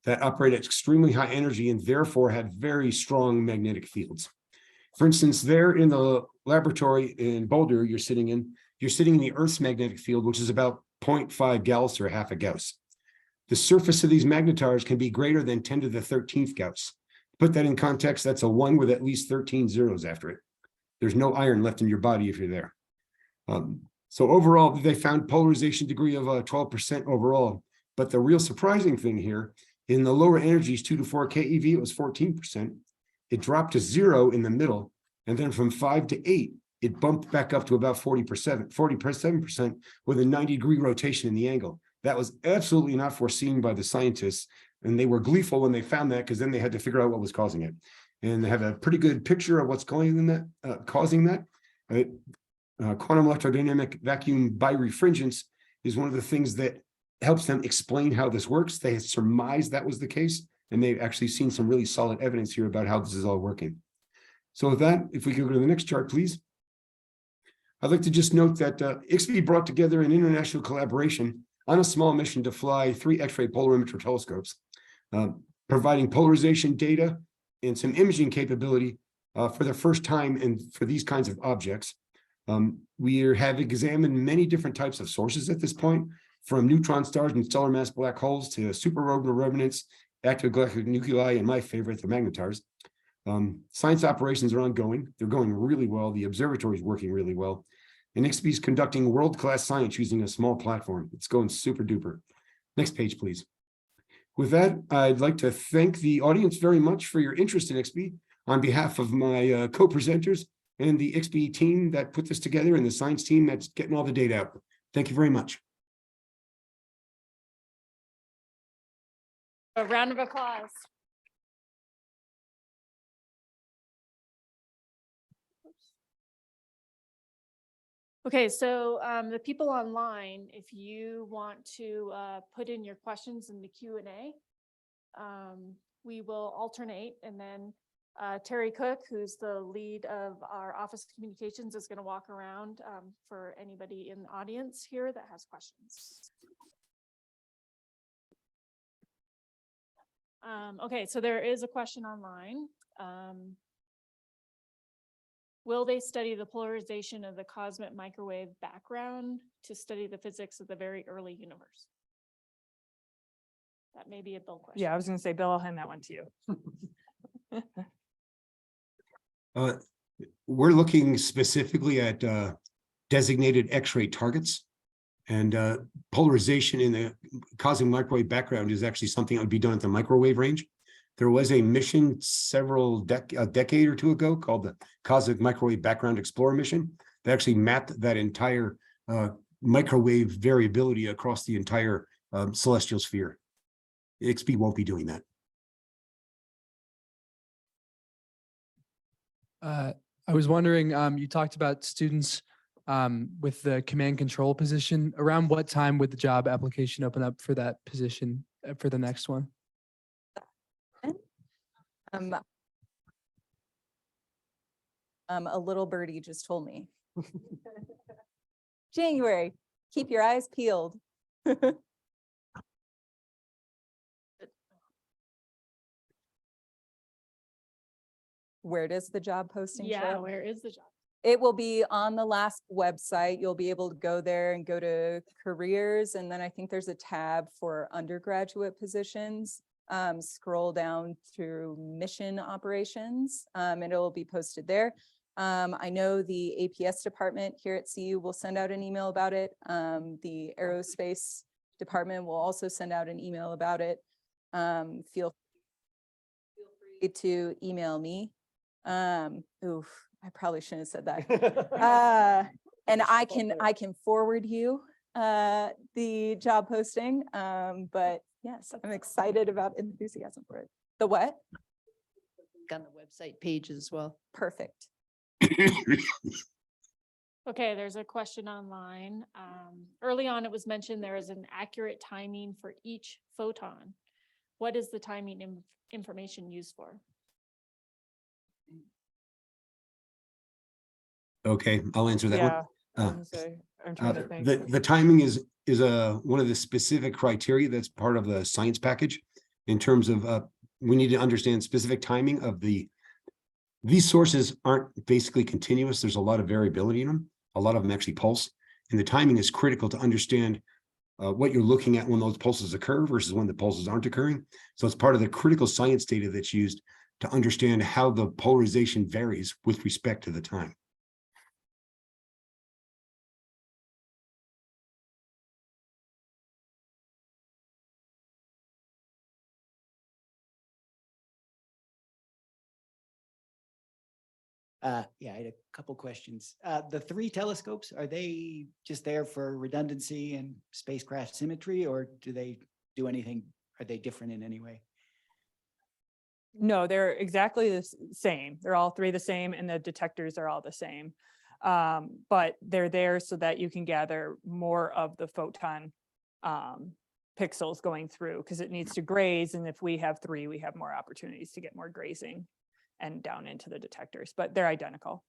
that operate at extremely high energy and therefore have very strong magnetic fields. For instance, there in the laboratory in Boulder you're sitting in the Earth's magnetic field, which is about 0.5 Gauss or half a Gauss. The surface of these magnetars can be greater than 10 to the 13th Gauss. To put that in context, that's a 1 with at least 13 zeros after it. There's no iron left in your body if you're there. So overall, they found polarization degree of 12% overall. But the real surprising thing here, in the lower energies, 2 to 4 keV, it was 14%. It dropped to 0 in the middle. And then from 5 to 8, it bumped back up to about 47% with a 90-degree rotation in the angle. That was absolutely not foreseen by the scientists. And they were gleeful when they found that, because then they had to figure out what was causing it. And they have a pretty good picture of what's causing that. Quantum electrodynamic vacuum birefringence is one of the things that helps them explain how this works. They had surmised that was the case, and they've actually seen some really solid evidence here about how this is all working. So with that, if we could go to the next chart, please. I'd like to just note that IXPE brought together an international collaboration on a small mission to fly 3 X-ray polarimetry telescopes, providing polarization data and some imaging capability for the first time and for these kinds of objects. We have examined many different types of sources at this point, from neutron stars and stellar mass black holes to superorbital remnants, active galactic nuclei, and my favorite, the magnetars. Science operations are ongoing. They're going really well. The observatory is working really well. And IXPE is conducting world-class science using a small platform. It's going super duper. Next page, please. With that, I'd like to thank the audience very much for your interest in IXPE on behalf of my co-presenters and the IXPE team that put this together and the science team that's getting all the data out. Thank you very much. A round of applause. Okay, so the people online, if you want to put in your questions in the Q&A, we will alternate, and then Terry Cook, who's the lead of our Office of Communications, is going to walk around for anybody in the audience here that has questions. Okay, so there is a question online. Will they study the polarization of the cosmic microwave background to study the physics of the very early universe? That may be a Bill question. Yeah, I was going to say, Bill, I'll hand that one to you. We're looking specifically at designated X-ray targets, and polarization in the cosmic microwave background is actually something that would be done at the microwave range. There was a mission a decade or two ago called the Cosmic Microwave Background Explorer mission that actually mapped that entire microwave variability across the entire celestial sphere. IXPE won't be doing that. I was wondering, you talked about students with the command control position. Around what time would the job application open up for that position for the next one? A little birdie just told me. January, keep your eyes peeled. Where does the job posting Yeah, show? where is the job? It will be on the LASP website. You'll be able to go there and go to careers. And then I think there's a tab for undergraduate positions. Scroll down through mission operations, and it will be posted there. I know the APS department here at CU will send out an email about it. The aerospace department will also send out an email about it. Feel free to email me. Oof, I probably shouldn't have said that. And I can forward you the job posting. But yes, I'm excited about enthusiasm for it. The what? On the website page as well. Perfect. Okay, there's a question online. Early on, it was mentioned there is an accurate timing for each photon. What is the timing information used for? Okay, I'll answer that one. Yeah, I was gonna say, I'm trying to think. The timing is one of the specific criteria that's part of the science package in terms of we need to understand specific timing of these sources aren't basically continuous. There's a lot of variability in them. A lot of them actually pulse, and the timing is critical to understand what you're looking at when those pulses occur versus when the pulses aren't occurring. So it's part of the critical science data that's used to understand how the polarization varies with respect to the time. Yeah, I had a couple questions. The 3 telescopes, are they just there for redundancy and spacecraft symmetry, or do they do anything are they different in any way? No, they're exactly the same. They're all three the same, and the detectors are all the same. But they're there so that you can gather more of the photon pixels going through, because it needs to graze. And if we have three, we have more opportunities to get more grazing and down into the detectors, but they're identical.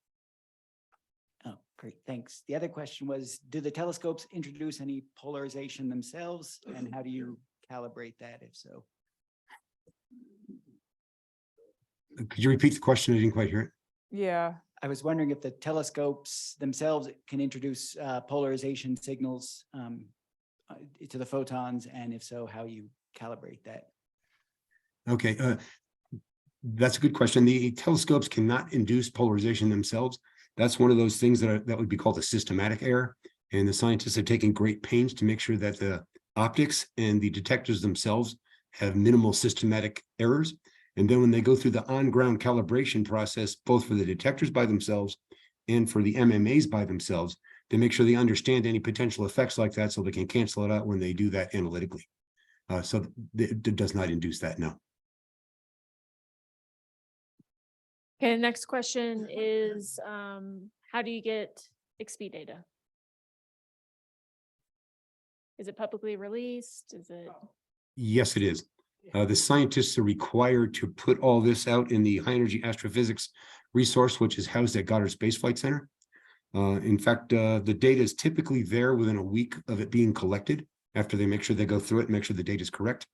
Oh, great, thanks. The other question was, do the telescopes introduce any polarization themselves? And how do you calibrate that, if so? Could you repeat the question? I didn't quite hear it. Yeah. I was wondering if the telescopes themselves can introduce polarization signals to the photons, and if so, how you calibrate that? Okay, that's a good question. The telescopes cannot induce polarization themselves. That's one of those things that would be called a systematic error. And the scientists have taken great pains to make sure that the optics and the detectors themselves have minimal systematic errors. And then when they go through the on-ground calibration process, both for the detectors by themselves and for the MMAs by themselves, they make sure they understand any potential effects like that so they can cancel it out when they do that analytically. So it does not induce that, no. Okay, the next question is, how do you get IXPE data? Is it publicly released? Is it? Yes, it is. The scientists are required to put all this out in the high energy astrophysics resource, which is housed at Goddard Space Flight Center. In fact, the data is typically there within a week of it being collected, after they make sure they go through it and make sure the data is correct.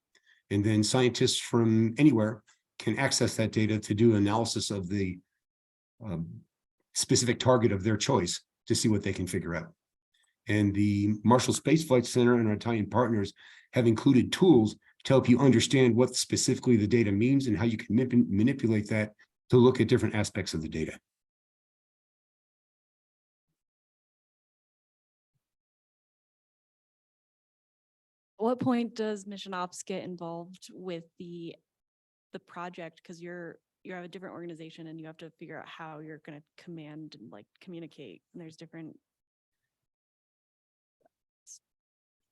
And then scientists from anywhere can access that data to do analysis of the specific target of their choice to see what they can figure out. And the Marshall Space Flight Center and our Italian partners have included tools to help you understand what specifically the data means and how you can manipulate that to look at different aspects of the data. What point does mission ops get involved with the project? Because you have a different organization and you have to figure out how you're going to command and like communicate. And there's different.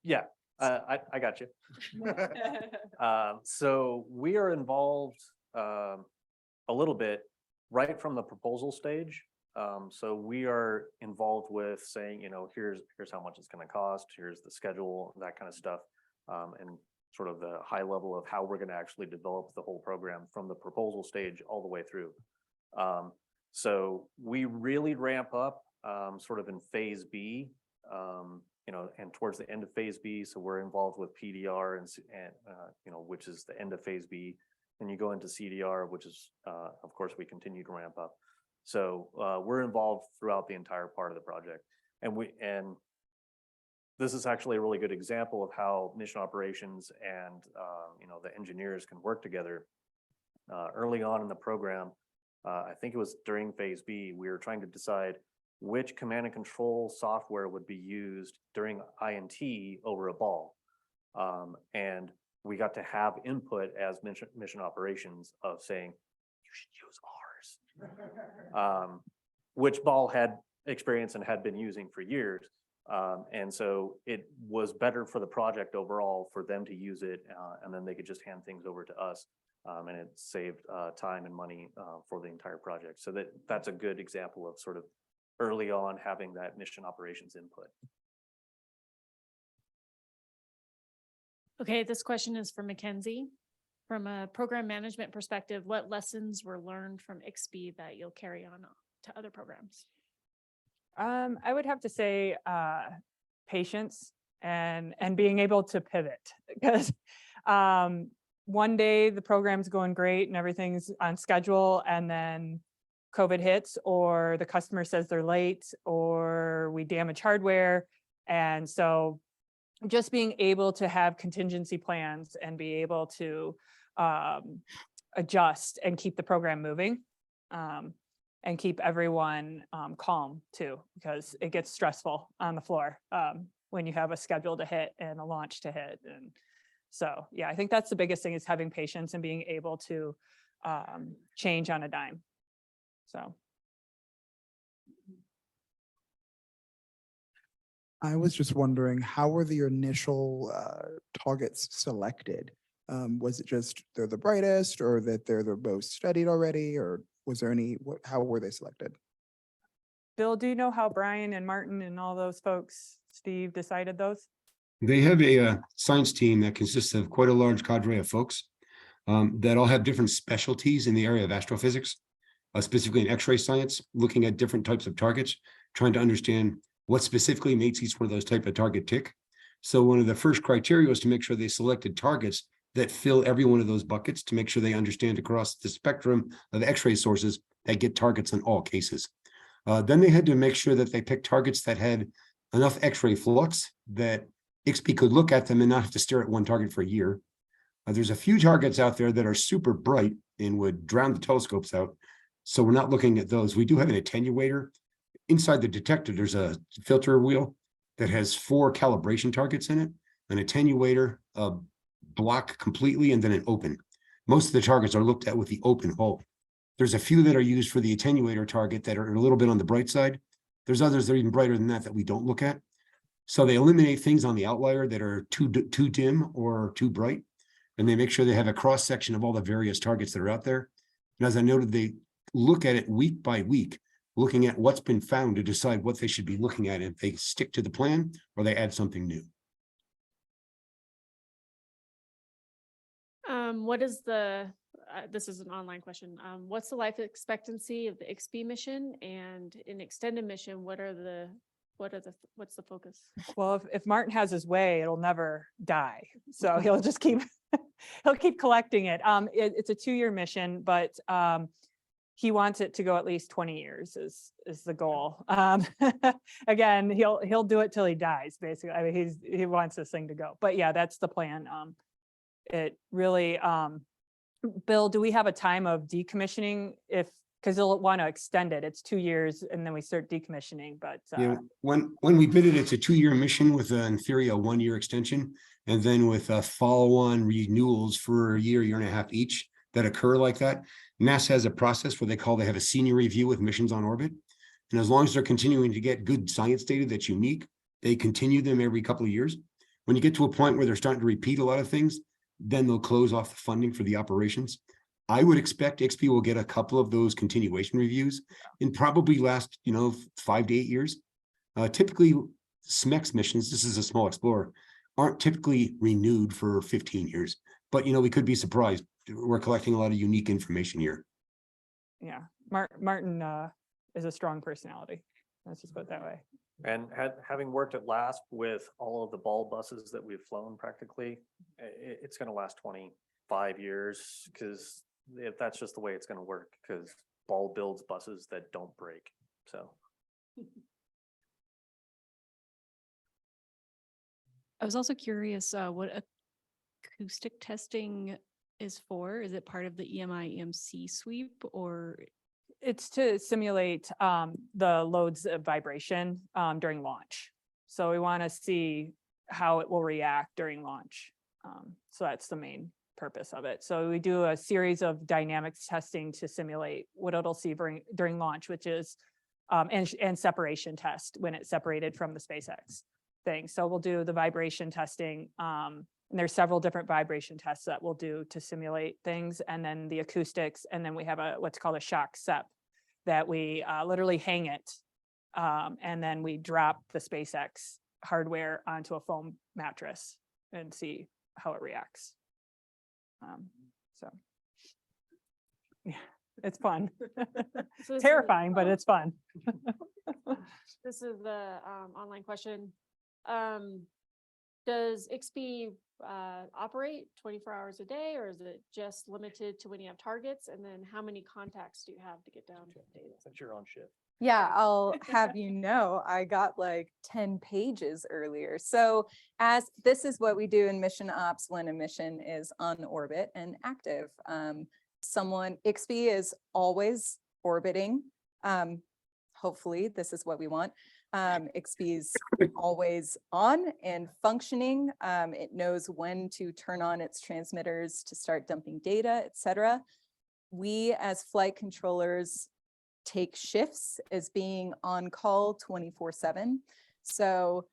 Yeah, I got you. So we are involved a little bit right from the proposal stage. So we are involved with saying, you know, here's how much it's going to cost, here's the schedule, that kind of stuff, and sort of the high level of how we're going to actually develop the whole program from the proposal stage all the way through. So we really ramp up sort of in phase B, you know, and towards the end of phase B. So we're involved with PDR and you know, which is the end of phase B. Then you go into CDR, which is, of course, we continue to ramp up. So we're involved throughout the entire part of the project. And this is actually a really good example of how mission operations and you know, the engineers can work together. Early on in the program, I think it was during phase B, we were trying to decide which command and control software would be used during INT over a ball. And we got to have input as mission operations of saying, you should use ours, which Ball had experience and had been using for years. And so it was better for the project overall for them to use it, and then they could just hand things over to us. And it saved time and money for the entire project. So that's a good example of sort of early on having that mission operations input. Okay, this question is for Mackenzie. From a program management perspective, what lessons were learned from IXPE that you'll carry on to other programs? I would have to say patience and being able to pivot, because one day the program's going great and everything's on schedule, and then COVID hits, or the customer says they're late, or we damage hardware. And so just being able to have contingency plans and be able to adjust and keep the program moving, and keep everyone calm too, because it gets stressful on the floor when you have a schedule to hit and a launch to hit. And so, yeah, I think that's the biggest thing, is having patience and being able to change on a dime. So. I was just wondering, how were the initial targets selected? Was it just they're the brightest, or that they're the most studied already, or was there any, how were they selected? Bill, do you know how Brian and Martin and all those folks, Steve, decided those? They have a science team that consists of quite a large cadre of folks that all have different specialties in the area of astrophysics, specifically in X-ray science, looking at different types of targets, trying to understand what specifically makes each one of those type of target tick. So one of the first criteria was to make sure they selected targets that fill every one of those buckets to make sure they understand across the spectrum of X-ray sources that get targets in all cases. Then they had to make sure that they picked targets that had enough X-ray flux that IXPE could look at them and not have to stare at one target for a year. There's a few targets out there that are super bright and would drown the telescopes out. So we're not looking at those. We do have an attenuator. Inside the detector, there's a filter wheel that has 4 calibration targets in it, an attenuator, a block completely, and then an open. Most of the targets are looked at with the open hole. There's a few that are used for the attenuator target that are a little bit on the bright side. There's others that are even brighter than that we don't look at. So they eliminate things on the outlier that are too dim or too bright, and they make sure they have a cross section of all the various targets that are out there. And as I noted, they look at it week by week, looking at what's been found to decide what they should be looking at, if they stick to the plan or they add something new. What is the, this is an online question. What's the life expectancy of the IXPE mission, and in extended mission, what's the focus? Well, if Martin has his way, it'll never die. So he'll just keep, he'll keep collecting it. It's a 2-year mission, but he wants it to go at least 20 years is the goal. Again, he'll do it till he dies, basically. I mean, he wants this thing to go. But yeah, that's the plan. It really, Bill, do we have a time of decommissioning because they'll want to extend it. It's 2 years and then we start decommissioning, but when we bid it, it's a 2-year mission with in theory a 1-year extension, and then with follow-on renewals for a year and a half each that occur like that. NASA has a process where they have a senior review with missions on orbit, and as long as they're continuing to get good science data that's unique, they continue them every couple of years. When you get to a point where they're starting to repeat a lot of things, then they'll close off the funding for the operations. I would expect IXPE will get a couple of those continuation reviews and probably last, 5 to 8 years. Typically, SMEX missions, this is a small explorer, aren't typically renewed for 15 years. But, we could be surprised. We're collecting a lot of unique information here. yeah, Martin is a strong personality. Let's just put it that way. And having worked at LASP with all of the Ball buses that we've flown practically, it's going to last 25 years because that's just the way it's going to work, because Ball builds buses that don't break. So I was also curious what acoustic testing is for. Is it part of the EMI EMC sweep, or? It's to simulate the loads of vibration during launch. So we want to see how it will react during launch. So that's the main purpose of it. So we do a series of dynamics testing to simulate what it'll see during launch, which is and separation test when it's separated from the SpaceX thing. So we'll do the vibration testing. And there's several different vibration tests that we'll do to simulate things, and then the acoustics, and then we have what's called a shock SEP that we literally hang it, and then we drop the SpaceX hardware onto a foam mattress and see how it reacts. So yeah, it's fun. So this Terrifying, but it's fun. This is the online question. Does IXPE operate 24 hours a day, or is it just limited to when you have targets? And then how many contacts do you have to get down to data? that's your own shift. Yeah, I'll have you know, I got like 10 pages earlier. So this is what we do in mission ops when a mission is on orbit and active. IXPE is always orbiting. Hopefully this is what we want. IXPE is always on and functioning. It knows when to turn on its transmitters to start dumping data, etc. We as flight controllers take shifts as being on call 24/7. So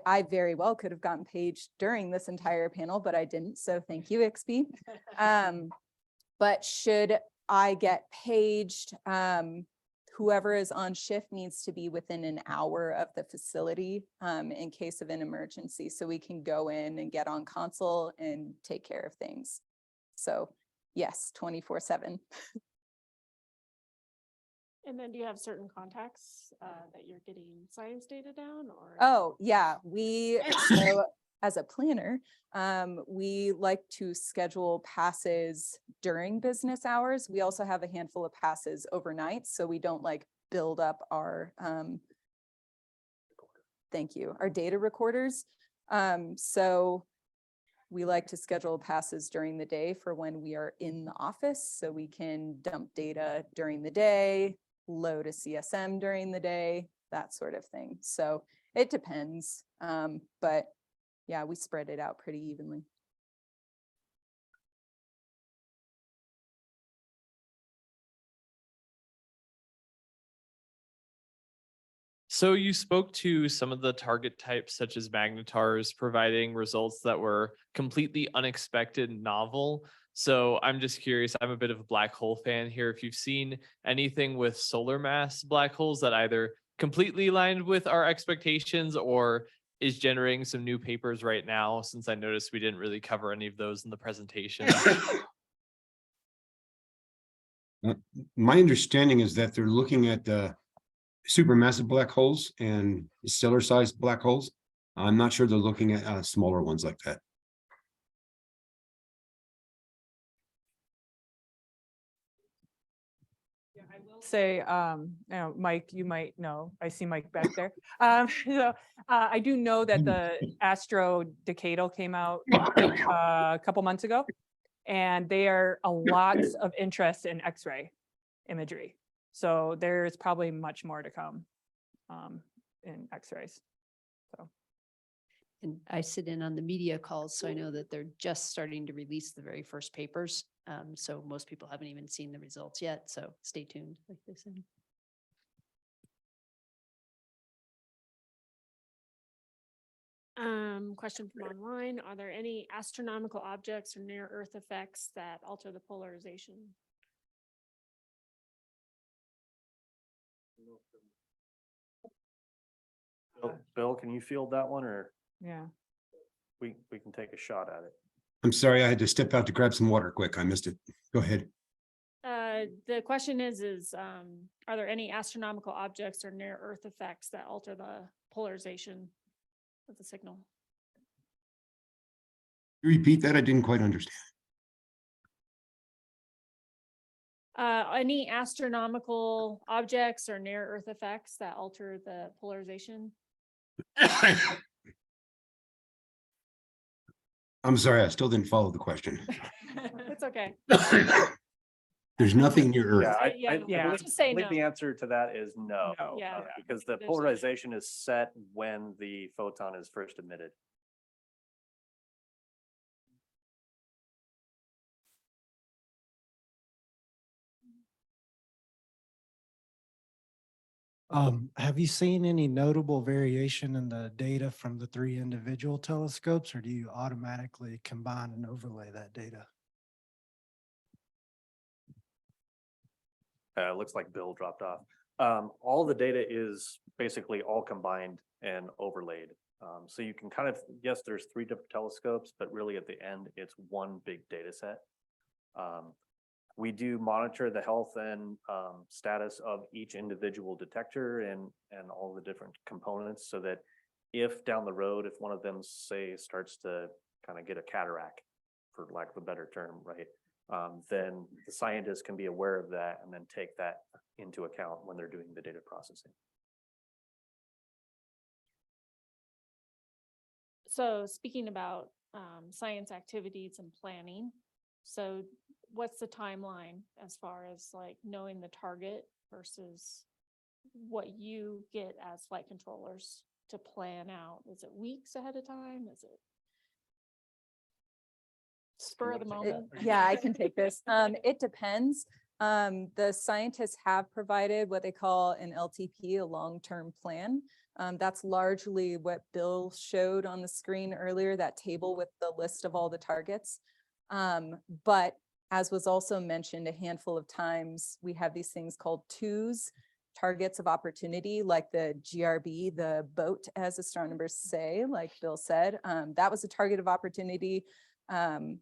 I very well could have gotten paged during this entire panel, but I didn't. So thank you, IXPE. But should I get paged, whoever is on shift needs to be within an hour of the facility in case of an emergency. So we can go in and get on console and take care of things. So yes, 24/7. And then do you have certain contacts that you're getting science data down or? Oh, yeah, so as a planner, we like to schedule passes during business hours. We also have a handful of passes overnight, so we don't like build up our, thank you, our data recorders. So we like to schedule passes during the day for when we are in the office, so we can dump data during the day, load a CSM during the day, that sort of thing. So it depends, but yeah, we spread it out pretty evenly. So you spoke to some of the target types such as magnetars providing results that were completely unexpected and novel. So I'm just curious, I'm a bit of a black hole fan here. If you've seen anything with solar mass black holes that either completely aligned with our expectations or is generating some new papers right now, since I noticed we didn't really cover any of those in the presentation. My understanding is that they're looking at supermassive black holes and stellar sized black holes. I'm not sure they're looking at smaller ones like that. I will say, Mike, you might know, I see Mike back there. I do know that the Astro Decadal came out a couple months ago, and there are lots of interest in X-ray imagery. So there's probably much more to come in X-rays. So. And I sit in on the media calls, so I know that they're just starting to release the very first papers. So most people haven't even seen the results yet, so stay tuned, like they said. Question from online. Are there any astronomical objects or near Earth effects that alter the polarization? Bill, can you field that one, or Yeah. we can take a shot at it? I'm sorry, I had to step out to grab some water quick. I missed it. Go ahead. The question is, are there any astronomical objects or near Earth effects that alter the polarization of the signal? You repeat that? I didn't quite understand. Any astronomical objects or near Earth effects that alter the polarization? I'm sorry, I still didn't follow the question. It's okay. There's nothing near Earth. Yeah, believe- just say I believe no. the answer to that is no. No. Yeah. Because the There's- polarization is set when the photon is first emitted. Have you seen any notable variation in the data from the 3 individual telescopes, or do you automatically combine and overlay that data? It looks like Bill dropped off. All the data is basically all combined and overlaid. So you can kind of, yes, there's 3 different telescopes, but really at the end, it's one big data set. We do monitor the health and status of each individual detector and all the different components, so that if down the road, if one of them, say, starts to kind of get a cataract, for lack of a better term, right? Then the scientists can be aware of that and then take that into account when they're doing the data processing. So speaking about science activities and planning, so what's the timeline as far as like knowing the target versus what you get as flight controllers to plan out? Is it weeks ahead of time? Is it spur of the moment? Yeah, I can take this. It depends. The scientists have provided what they call an LTP, a long-term plan. That's largely what Bill showed on the screen earlier, that table with the list of all the targets. But as was also mentioned a handful of times, we have these things called TOOs, targets of opportunity, like the GRB, the boat, as astronomers say, like Bill said. That was a target of opportunity.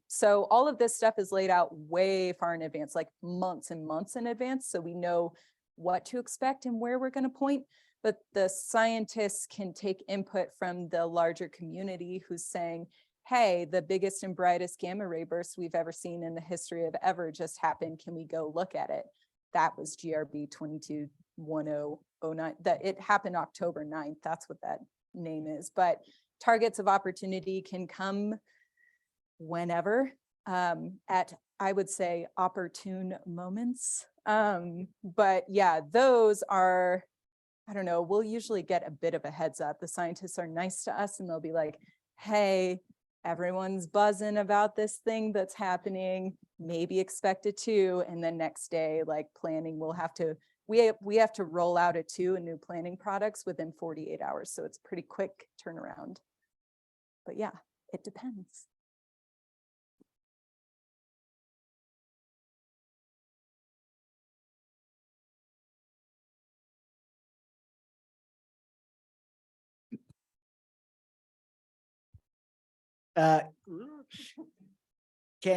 So all of this stuff is laid out way far in advance, like months and months in advance. So we know what to expect and where we're going to point. But the scientists can take input from the larger community who's saying, hey, the biggest and brightest gamma ray burst we've ever seen in the history of ever just happened. Can we go look at it? That was GRB 221009. That it happened October 9th. That's what that name is. But targets of opportunity can come whenever, at, I would say, opportune moments. But yeah, those are, I don't know, we'll usually get a bit of a heads up. The scientists are nice to us and they'll be like, hey, everyone's buzzing about this thing that's happening, maybe expect it to. And then next day, like planning, we'll have to, we have to roll out a new planning products within 48 hours. So it's pretty quick turnaround. But yeah, it depends. Can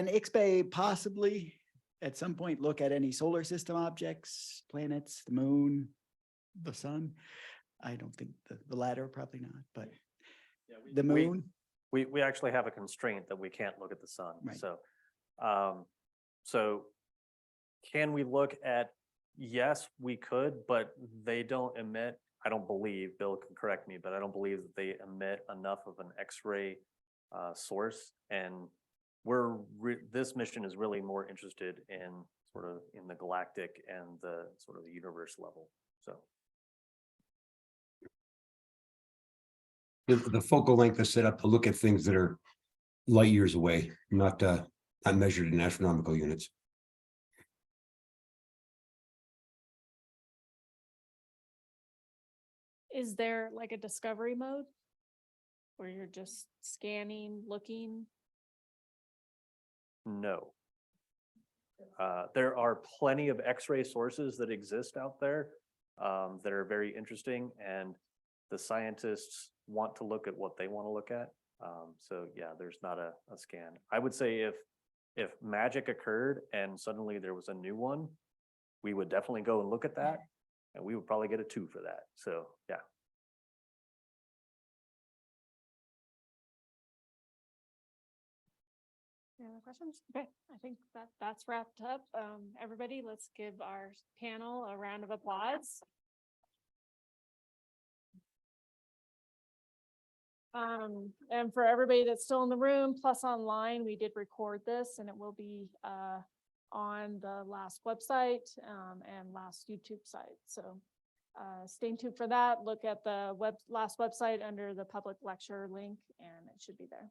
IXPE possibly at some point look at any solar system objects, planets, the moon, the sun? I don't think the latter, probably not, but the moon. We actually have a constraint that we can't look at the sun. Right. So, so can we look at, yes, we could, but they don't emit, I don't believe, Bill can correct me, but I don't believe that they emit enough of an X-ray source. And this mission is really more interested in sort of in the galactic and the sort of the universe level. So. The focal length is set up to look at things that are light years away, not measured in astronomical units. Is there like a discovery mode where you're just scanning, looking? No. There are plenty of X-ray sources that exist out there that are very interesting, and the scientists want to look at what they want to look at. So yeah, there's not a scan. I would say if magic occurred and suddenly there was a new one, we would definitely go and look at that, and we would probably get a 2 for that. So yeah. Any other questions? Okay, I think that's wrapped up. Everybody, let's give our panel a round of applause. And for everybody that's still in the room plus online, we did record this and it will be on the LASP website and LASP YouTube site. So stay tuned for that. Look at the LASP website under the public lecture link and it should be there.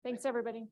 Thanks, everybody.